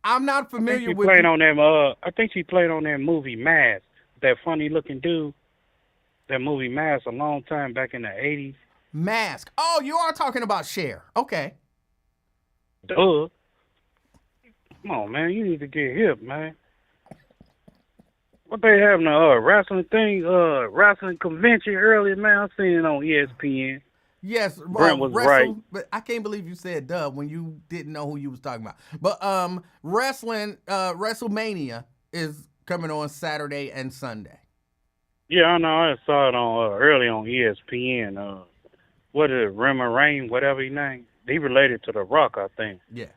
I'm not familiar with. I think she played on that movie Mask. That funny looking dude. That movie Mask a long time back in the 80s. Mask. Oh, you are talking about Cher. Okay. Duh. Come on, man. You need to get hip, man. What they having a wrestling thing, wrestling convention earlier, man? I seen it on ESPN. Yes, Brent was right. But I can't believe you said duh when you didn't know who you was talking about. But wrestling, WrestleMania is coming on Saturday and Sunday. Yeah, I know. I saw it on early on ESPN. What is it, Rema Rain, whatever his name? He related to The Rock, I think. Yes.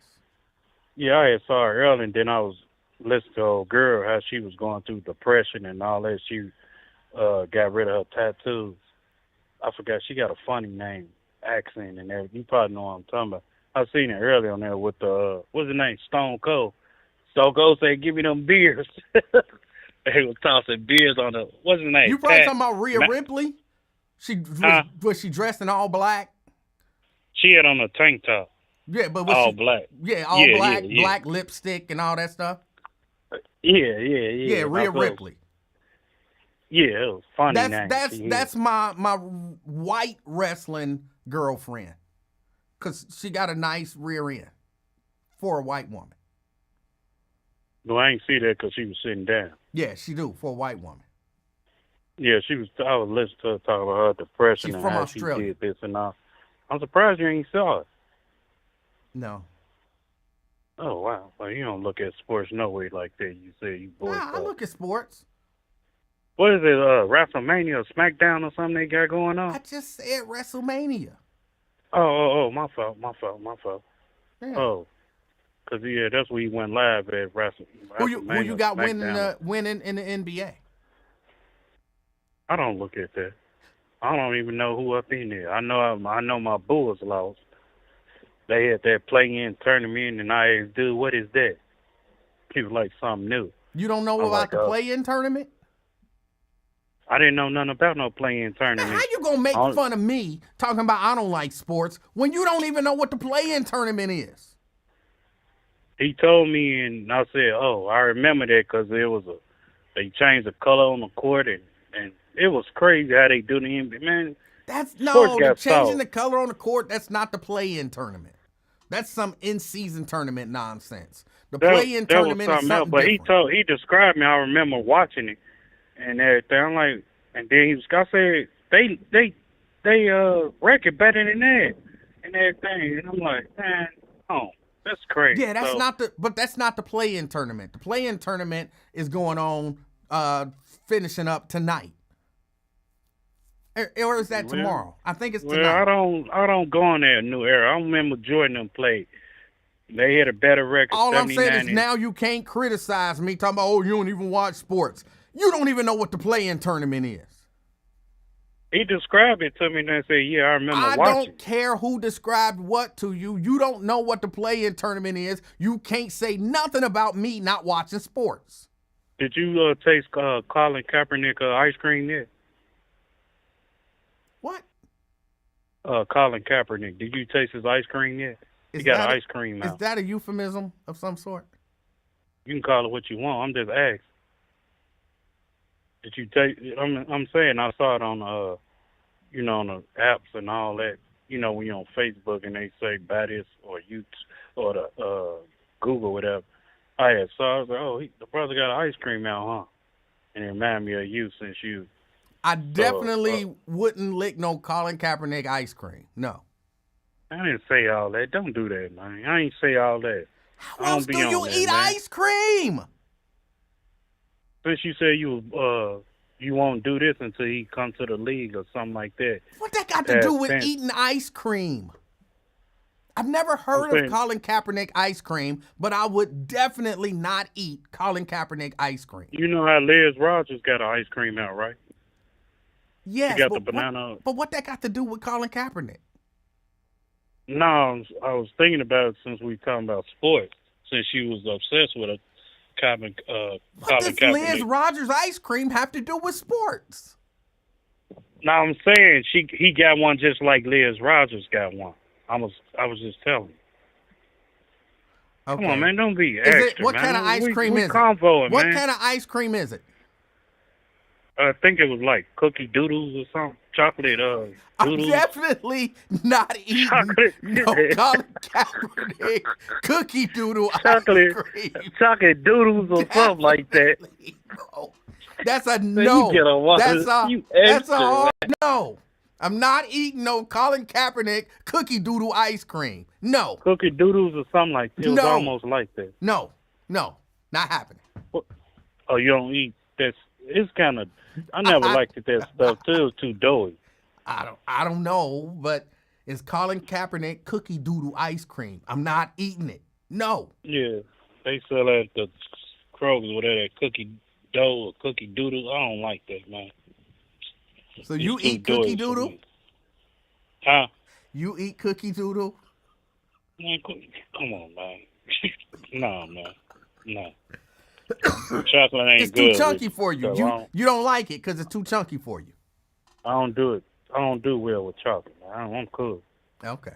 Yeah, I had saw it early, and then I was listening to old girl, how she was going through depression and all that. She got rid of her tattoos. I forgot. She got a funny name, accent and everything. You probably know what I'm talking about. I seen it early on there with what's his name? Stone Cold. Stone Cold said, "Give me them beers." They was tossing beers on the, what's his name? You probably talking about Rhea Ripley? Was she dressed in all black? She had on a tank top. Yeah, but all black. Yeah, all black, black lipstick and all that stuff. Yeah. Yeah, Rhea Ripley. Yeah, it was funny. That's my white wrestling girlfriend, cause she got a nice rear end for a white woman. No, I ain't see that because she was sitting down. Yeah, she do for a white woman. Yeah, she was. I was listening to her talk about her depression. She's and from how Australia. She did this and all. I'm surprised you ain't saw it. No. Oh wow! Well, you don't look at sports no way like that. You say you boys. Nah, I look at sports. What is it? WrestleMania, or SmackDown, or something they got going on? I just said WrestleMania. Oh, my fault. Yeah. Oh, because that's where he went live at Who you got SmackDown. winning in the NBA? I don't look at that. I don't even know who up in there. I know my Bulls lost. They had that play-in tournament, and I asked, dude, what is that? He was like something new. You don't know about the play-in tournament? I didn't know nothing about no play-in tournament. Now, how you gonna make fun of me talking about I don't like sports when you don't even know what the play-in tournament is? He told me, and I said, "Oh, I remember that because they changed the color on the court, and it was crazy how they do the NBA. Man, changing the color on the court. That's not the play-in tournament. That's some in-season tournament nonsense. The play-in tournament is something But different. he described me. I remember watching it and everything. I'm like, and then I said they record better than that and everything. And I'm like, man, that's crazy. Yeah, that's not the play-in tournament. The play-in tournament is going on, finishing up tonight. Or is that tomorrow? I think it's tonight. Well, I don't go on that new era. I remember Jordan them played. They had a better record. All I'm saying is now you can't criticize me talking about, oh, you don't even watch sports. You don't even know what the play-in tournament is. He described it to me and I said, yeah, I remember watching. I don't care who described what to you. You don't know what the play-in tournament is. You can't say nothing about me not watching sports. Did you taste Colin Kaepernick ice cream yet? What? Colin Kaepernick. Did you taste his ice cream yet? He got an ice cream now. Is that a euphemism of some sort? You can call it what you want. I'm just asking. Did you take? I'm saying I saw it on on the apps and all that. You know, when you're on Facebook and they say buy this or YouTube or the Google whatever. I was like, oh, the brother got an ice cream out, huh? And it reminded me of you since you. I definitely wouldn't lick no Colin Kaepernick ice cream. No. I didn't say all that. Don't do that, man. I ain't say all that. How else do you eat ice cream? Since you said you won't do this until he comes to the league or something like that. What that got to do with eating ice cream? I've never heard of Colin Kaepernick ice cream, but I would definitely not eat Colin Kaepernick ice cream. You know how Liz Rogers got an ice cream out, right? Yes, she got the banana. But what that got to do with Colin Kaepernick? No, I was thinking about it since we talking about sports. Since she was obsessed with Colin Kaepernick. What does Liz Rogers ice cream have to do with sports? No, I'm saying he got one just like Liz Rogers got one. I was just telling you. Okay. Come on, man, don't be extra, what man. kind of ice cream is it? What kind of ice cream is it? I think it was like cookie doodles or something. Chocolate doodles. I'm definitely not eating no Colin Kaepernick cookie doodle ice cream. Chocolate doodles or something like that. No. That's a no. That's a hard no. I'm not eating no Colin Kaepernick cookie doodle ice cream. No. Cookie doodles or something like that. It was almost like that. No, not happening. Oh, you don't eat that? It's kind of. I never liked that stuff too. It was too doughy. I don't know, but it's Colin Kaepernick cookie doodle ice cream. I'm not eating it. No. Yeah, they sell that at the Kroger's with that cookie dough or cookie doodle. I don't like that, man. So It's you too eat cookie doughy for doodle? me. Huh? You eat cookie doodle? Man, come on, man. No, man. No. Chocolate ain't It's good. too chunky for you. So You don't like it because it's too chunky for you. I don't do it. I don't do well with chocolate, man. I'm cool. Okay.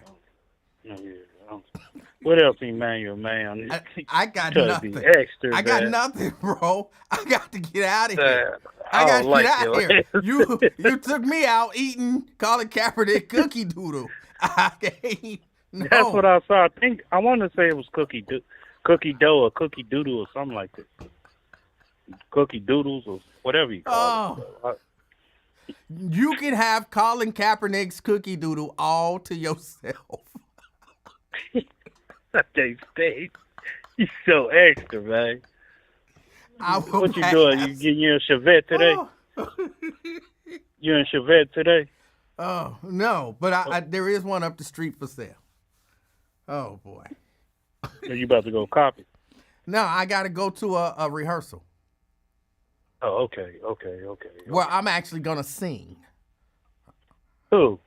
Yeah, I don't. What else, Emanuel, man? I got Try to nothing. be extra, I got man. nothing, bro. I got to get out of here. I I got to don't like get out it. of here. You took me out eating Colin Kaepernick cookie doodle. I ain't, no. That's what I saw. I want to say it was cookie dough or cookie doodle or something like that. Cookie doodles or whatever you call it. You can have Colin Kaepernick's cookie doodle all to yourself. They stay. You're so extra, man. What you doing? You getting you a Chevette today? You in Chevette today? Oh, no. But there is one up the street for sale. Oh, boy. Are you about to go copy? No, I got to go to a rehearsal. Oh, okay. Where I'm actually going to sing. Who?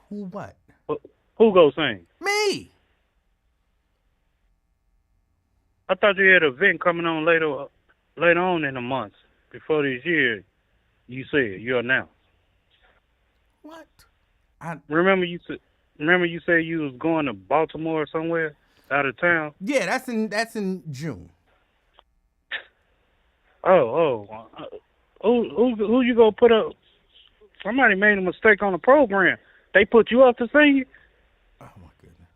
Who what? Who go sing? Me. I thought you had an event coming on later on in the month. Before this year, you announced. What? Remember you said you was going to Baltimore or somewhere out of town? Yeah, that's in June. Who you gonna put up? Somebody made a mistake on the program. They put you up to sing it? Oh my goodness.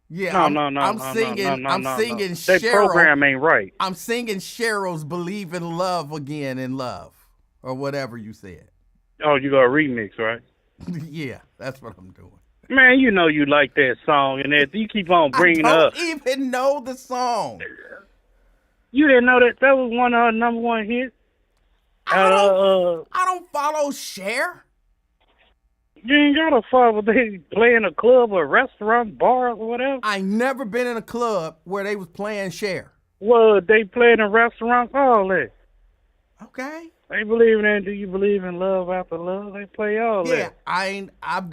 Yeah, No. I'm singing That Cheryl. program ain't right. I'm singing Cheryl's "Believe in Love Again in Love," or whatever you said. Oh, you got a remix, right? Yeah, that's what I'm doing. Man, you know you like that song and that you keep on bringing it up. I don't even know the song. You didn't know that was one of her number one hits? I don't follow Cher. You ain't gotta follow. They play in a club or restaurant, bar, or whatever. I never been in a club where they was playing Cher. Well, they play in restaurants, all that. Okay. They believe in that. Do you believe in love after love? They play all that. Yeah,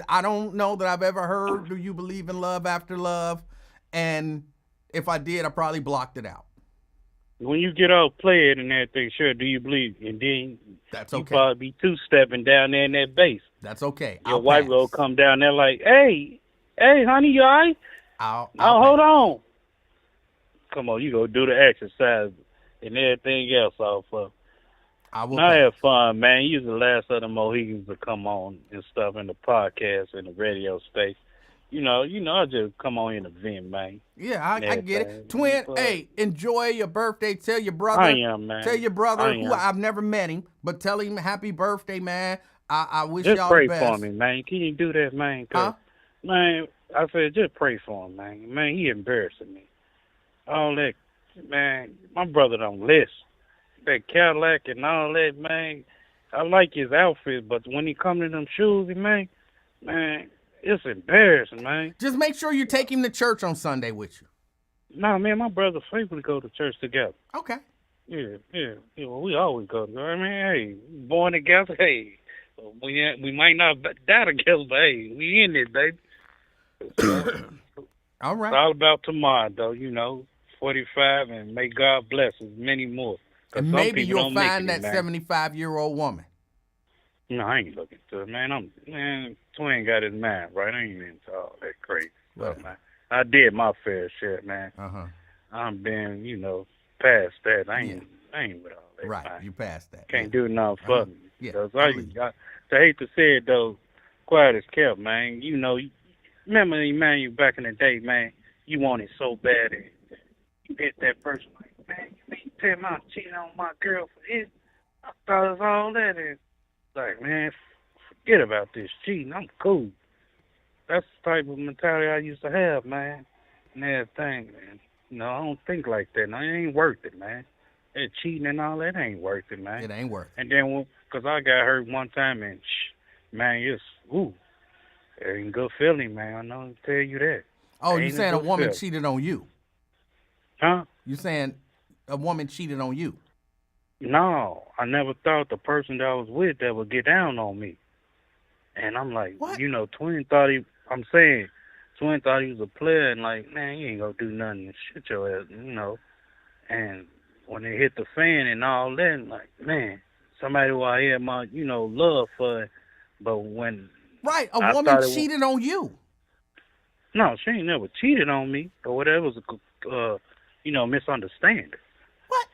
I don't know that I've ever heard "Do You Believe in Love After Love," and if I did, I probably blocked it out. When you get off, play it and everything. Sure, do you believe? And then that's you okay. probably be two-stepping down there in that bass. That's okay. Your wife will come down there like, hey, honey, you all right? Hold on. Come on, you go do the exercise and everything else off of. I have fun, man. You was the last of the Mohicans to come on and stuff in the podcast and the radio station. You know, I just come on in the vent, man. Yeah, I get it. Twin, hey, enjoy your birthday. Tell your brother. I am, man. Tell your brother who I've never met him, but tell him happy birthday, man. I wish y'all the best. Just pray for me, man. Can you do that, man? Man, I said just pray for him, man. Man, he embarrassing me. All that, man. My brother don't listen. That Cadillac and all that, man. I like his outfit, but when he come in them shoes, man, it's embarrassing, man. Just make sure you take him to church on Sunday with you. No, man, my brother faithfully go to church together. Okay. Yeah. Well, we always go together. I mean, hey, born together, hey. We might not die together, but hey, we in it, baby. All right. It's all about tomorrow, though, 45, and may God bless us many more. And maybe you'll find that 75-year-old woman. No, I ain't looking to it, man. Twin got his mind right. I ain't into all that crazy stuff, man. I did my fair share, man. I'm been, past that. I ain't with all that. Right, man. You passed that. Can't do nothing for me. Yeah. I hate to say it though, quiet as kept, man. Remember Emmanuel back in the day, man. You wanted so bad, and you hit that person like, man, you mean tell me I'm cheating on my girl for this? I thought it was all that. And like, man, forget about this cheating. I'm cool. That's the type of mentality I used to have, man. And everything, man. No, I don't think like that. No, it ain't worth it, man. That cheating and all that ain't worth it, man. It ain't worth it. And then, because I got hurt one time, and man, it ain't good feeling, man. I know to tell you that. Oh, you Ain't saying a good woman feeling. cheated on you? Huh? You saying a woman cheated on you? No, I never thought the person that I was with that would get down on me. And I'm like, What? Twin thought he was a player, and like, man, he ain't gonna do nothing and shit your ass, And when it hit the fan and all that, like, man, somebody who I had my, love for, but when Right, I a woman thought it cheated on you. no, she ain't never cheated on me, or whatever. It was a, misunderstanding. What?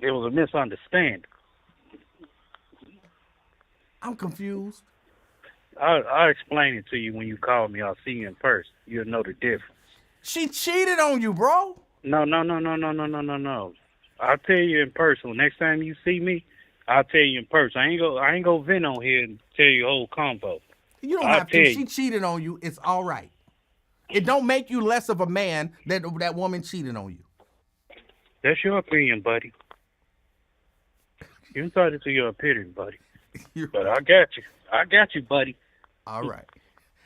It was a misunderstanding. I'm confused. I'll explain it to you when you call me. I'll see you in person. You'll know the difference. She cheated on you, bro. No. I'll tell you in person. Next time you see me, I'll tell you in person. I ain't go vent on here and tell you the whole convo. You don't I'll have tell to. you. She cheated on you. It's all right. It don't make you less of a man that that woman cheated on you. That's your opinion, buddy. You entitled to your opinion, buddy. But I got you. I got you, buddy. All right.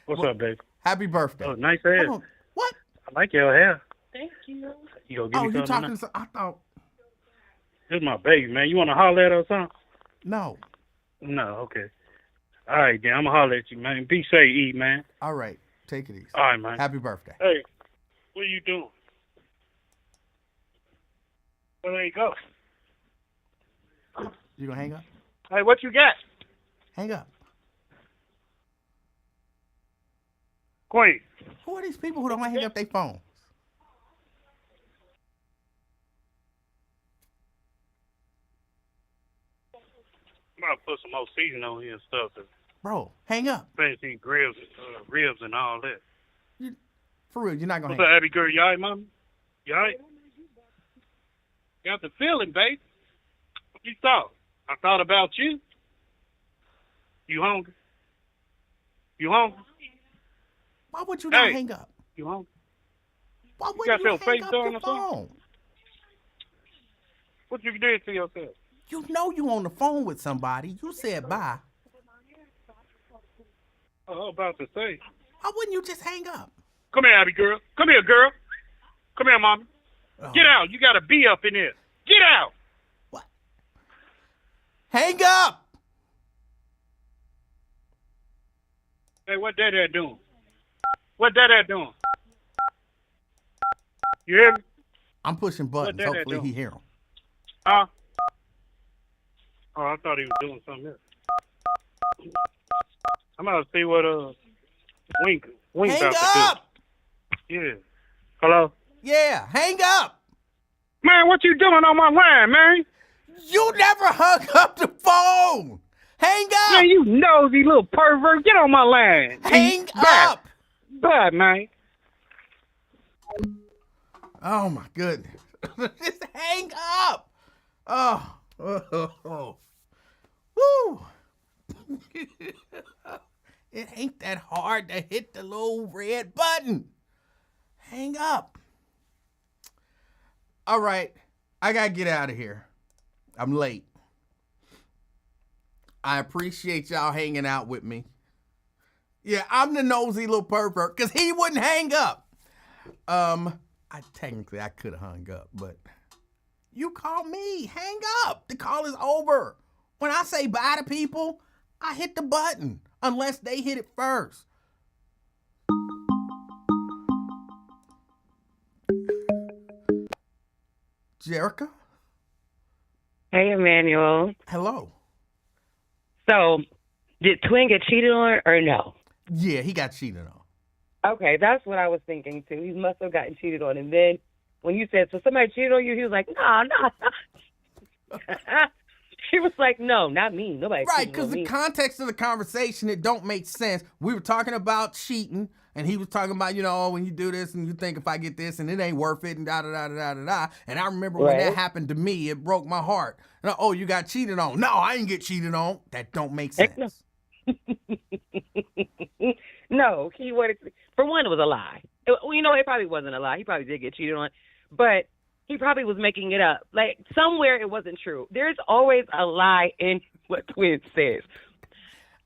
What's up, baby? Happy birthday. Oh, nice hair. Hold on. What? I like your hair. Thank you. You gonna give me You something? talking to some, I thought. This is my baby, man. You want to holler at her or something? No. No, okay. All right, then. I'm going to holler at you, man. Be safe, E, man. All right. Take it easy. All right, man. Happy birthday. Hey, what are you doing? Well, there you go. You gonna hang up? Hey, what you got? Hang up. Queen. Who are these people who don't hang up their phone? I'm about to put some more seasoning on here and stuff. Bro, hang up. Fancy ribs and all that. For real, you're not gonna What's hang up, up. Abby girl? You all right, mama? You all right? Got the feeling, babe. What you thought? I thought about you. You hungry? You hungry? Why would you not Hey. hang up? You hungry? Why would got you your hang face up on the or something? phone? What you did to yourself? You know you on the phone with somebody. You said bye. Oh, I was about to say. Why wouldn't you just hang up? Come here, Abby girl. Come here, girl. Come here, mommy. Oh. Get out. You got a bee up in there. Get out. What? Hang up! Hey, what that doing? What that doing? You hear me? I'm pushing buttons. that Hopefully doing? he hear them. Huh? Oh, I thought he was doing something else. I'm about to see what Wink Hang about up! to do. Yeah. Hello? Yeah, hang up! Man, what you doing on my line, man? You never hung up the phone! Hang up! Man, you nosy little pervert. Get on my line. Hang Bye. up! Bye, man. Oh my goodness. Just hang up! Oh. Woo! It ain't that hard to hit the little red button. Hang up. All right, I gotta get out of here. I'm late. I appreciate y'all hanging out with me. Yeah, I'm the nosy little pervert because he wouldn't hang up. I could have hung up, but you call me. Hang up. The call is over. When I say bye to people, I hit the button unless they hit it first. Jerica? Hey, Emanuel. Hello. So, did Twin get cheated on or no? Yeah, he got cheated on. Okay, that's what I was thinking too. He must have gotten cheated on. And then when you said, so somebody cheated on you, he was like, no. He was like, no, not me. Nobody Right, cheated because on the me. context of the conversation, it don't make sense. We were talking about cheating, and he was talking about, when you do this and you think if I get this and it ain't worth it and da-da-da-da-da-da. And I remember when that Right. happened to me, it broke my heart. And you got cheated on. No, I didn't get cheated on. That don't make Heck no. sense. No, he wanted to, for one, it was a lie. It probably wasn't a lie. He probably did get cheated on, but he probably was making it up. Like, somewhere it wasn't true. There's always a lie in what Twin says.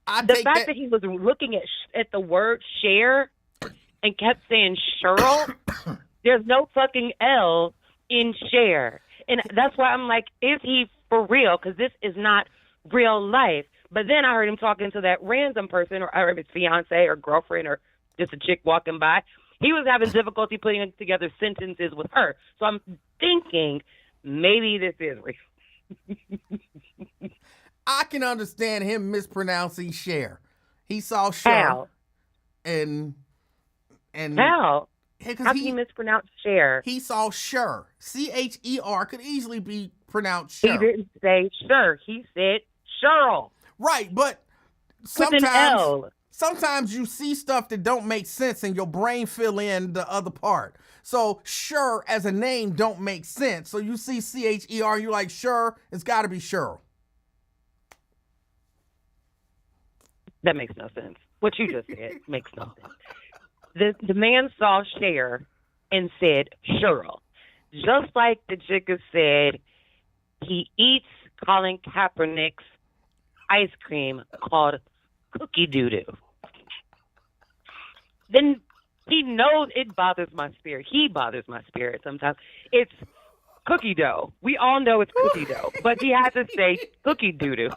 The fact that he was looking at the word share and kept saying Cheryl, there's no fucking L in share. And that's why I'm like, is he for real? Because this is not real life. But then I heard him talking to that random person, or his fiance or girlfriend or just a chick walking by. He was having difficulty putting together sentences with her. So I'm thinking maybe this is real. I can understand him mispronouncing share. He saw share. How? And How? Because How can he mispronounce share? He saw sure. CHER could easily be pronounced sure. He didn't say sure. He said Cheryl. Right, but With an L. Sometimes you see stuff that don't make sense and your brain fill in the other part. So sure as a name don't make sense. So you see CHER, you're like, sure, it's got to be Cheryl. That makes no sense. What you just said makes no sense. The man saw Cher and said Cheryl. Just like the chick said, he eats Colin Kaepernick's ice cream called cookie doo-doo. Then he knows it bothers my spirit. He bothers my spirit sometimes. It's cookie dough. We all know it's cookie dough, but he has to say cookie doo-doo.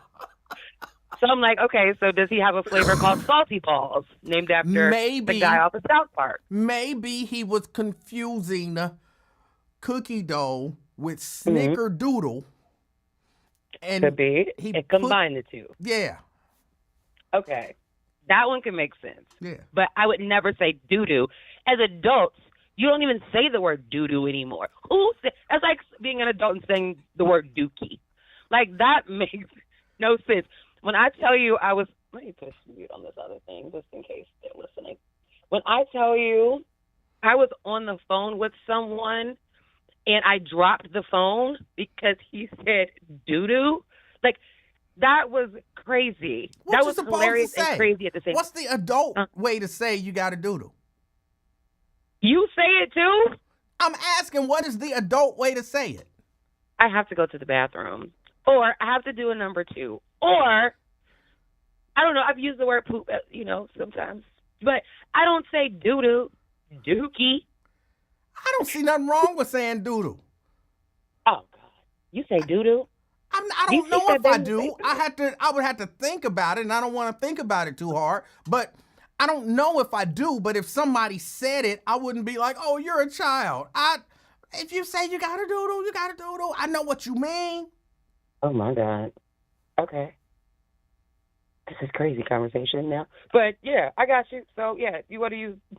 So I'm like, okay, so does he have a flavor called Salty Balls, named after the guy off of South Park? Maybe he was confusing cookie dough with snickerdoodle. And could be. And combine the two. Yeah. Okay. That one can make sense. Yeah. But I would never say doo-doo. As adults, you don't even say the word doo-doo anymore. That's like being an adult and saying the word dookie. Like, that makes no sense. When I tell you let me put mute on this other thing just in case they're listening. When I tell you I was on the phone with someone and I dropped the phone because he said doo-doo, like, that was crazy. That was hilarious and crazy at the same time. What's the adult way to say you got a doo-doo? You say it too? I'm asking, what is the adult way to say it? I have to go to the bathroom. Or I have to do a number 2. Or, I don't know, I've used the word poop, sometimes. But I don't say doo-doo, dookie. I don't see nothing wrong with saying doo-doo. Oh, God. You say doo-doo? I don't know if I do. I would have to think about it, and I don't want to think about it too hard. But I don't know if I do. But if somebody said it, I wouldn't be like, oh, you're a child. If you say you got a doo-doo, you got a doo-doo. I know what you mean. Oh, my God. Okay. This is crazy conversation now. But, yeah, I got you. So, yeah, if you want to use the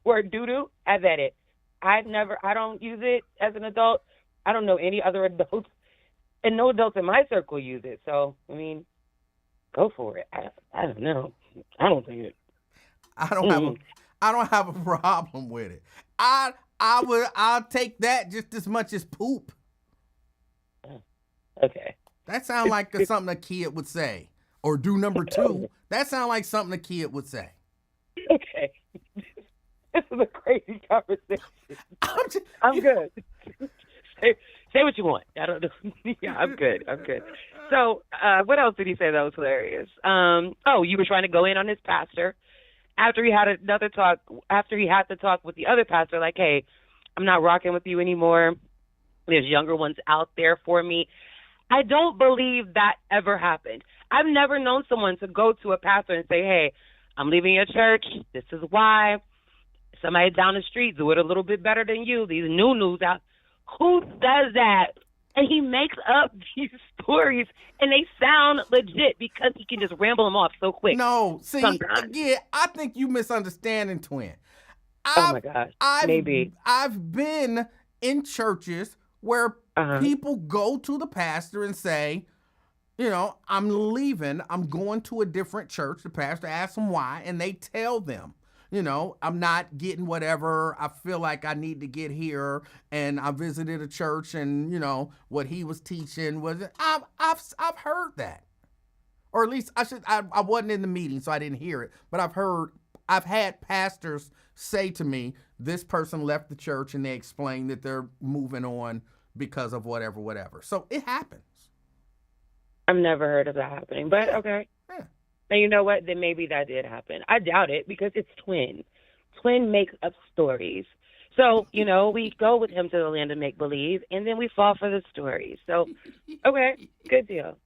word doo-doo, have at it. I don't use it as an adult. I don't know any other adults. And no adults in my circle use it. So, I mean, go for it. I don't know. I don't think it. I don't have a problem with it. I'll take that just as much as poop. Okay. That sounds like something a kid would say. Or do number 2. That sounds like something a kid would say. Okay. This is a crazy conversation. I'm good. Say what you want. I don't know. Yeah, I'm good. So, what else did he say that was hilarious? You were trying to go in on his pastor after he had the talk with the other pastor, like, hey, I'm not rocking with you anymore. There's younger ones out there for me. I don't believe that ever happened. I've never known someone to go to a pastor and say, hey, I'm leaving your church. This is why. Somebody down the street do it a little bit better than you. These new out. Who does that? And he makes up these stories, and they sound legit because he can just ramble them off so quick. No, see, sometimes. Yeah, I think you misunderstanding, Twin. Oh, my gosh, maybe. I've been in churches where people go to the pastor and say, I'm leaving. I'm going to a different church. The pastor asks them why, and they tell them, I'm not getting whatever I feel like I need to get here. And I visited a church, and what he was teaching was I've heard that, or at least I wasn't in the meeting, so I didn't hear it. But I've heard I've had pastors say to me, this person left the church and they explain that they're moving on because of whatever. So it happens. I've never heard of that happening, but okay. Yeah. And you know what? Then maybe that did happen. I doubt it because it's Twin. Twin makes up stories. So, we go with him to the land of make-believe, and then we fall for the stories. So, okay, good deal.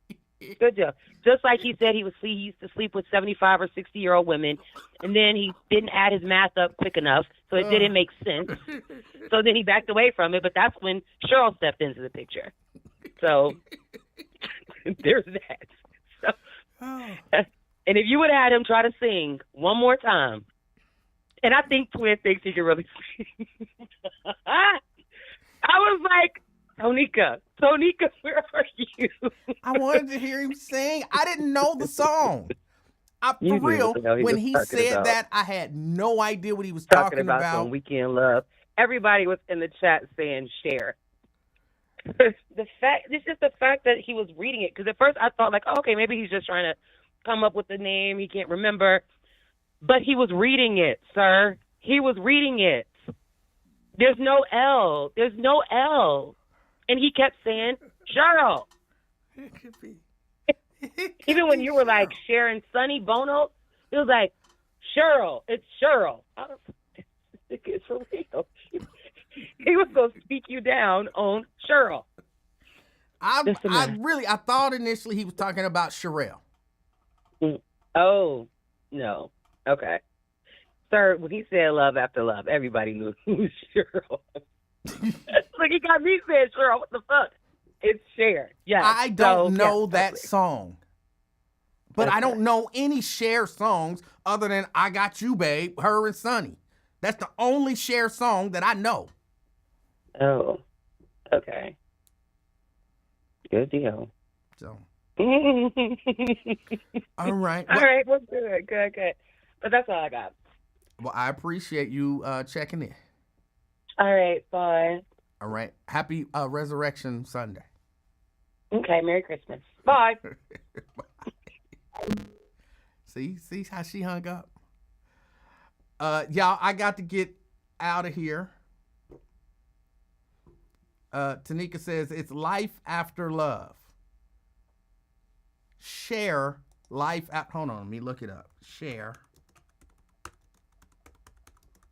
Good deal. Just like he said he used to sleep with 75 or 60-year-old women, and then he didn't add his math up quick enough, so it didn't make sense. So then he backed away from it, but that's when Cheryl stepped into the picture. So there's that. So, and if you would have had him try to sing one more time, and I think Twin thinks he can really sing. I was like, Tonika, where are you? I wanted to hear him sing. I didn't know the song. For You real, didn't know he when was he talking said about. that, I had no idea what he was Talking talking about some weekend love. Everybody was in the chat saying share. It's just the fact that he was reading it. Because at first I thought, like, okay, maybe he's just trying to come up with the name. He can't remember. But he was reading it, sir. He was reading it. There's no L. And he kept saying, Cheryl. It could be. Even when you were like sharing Sonny Bono, it was like, Cheryl. It's Cheryl. I don't think it's for real. He was going to speak you down on Cheryl. I thought initially he was talking about Sherelle. Oh, no. Okay. Sir, when he said love after love, everybody knew who was Cheryl. Like, he got me saying Cheryl. What the fuck? It's Cher. Yeah. I don't know that song. But I don't know any Cher songs other than I Got You, Babe, her and Sonny. That's the only Cher song that I know. Oh, okay. Good deal. So. All All right. right. Well, good. But that's all I got. Well, I appreciate you checking in. All right. Bye. All right. Happy Resurrection Sunday. Okay. Merry Christmas. Bye. See how she hung up? Y'all, I got to get out of here. Tanika says it's life after love. Share life at. Hold on, let me look it up. Share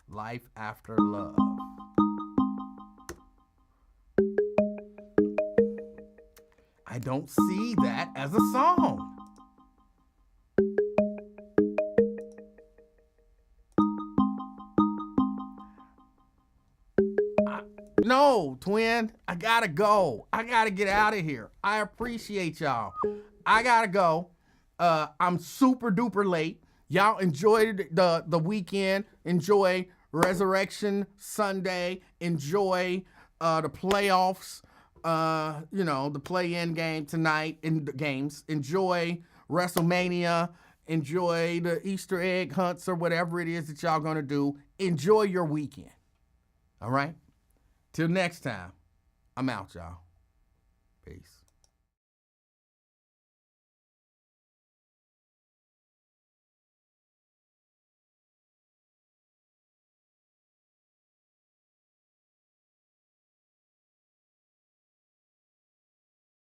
life after love. I don't see that as a song. No, twin, I gotta go. I gotta get out of here. I appreciate y'all. I gotta go. I'm super duper late. Y'all enjoy the weekend. Enjoy Resurrection Sunday. Enjoy the playoffs. The play-in game tonight in the games. Enjoy WrestleMania. Enjoy the Easter egg hunts or whatever it is that y'all gonna do. Enjoy your weekend. All right? Till next time, I'm out, y'all. Peace.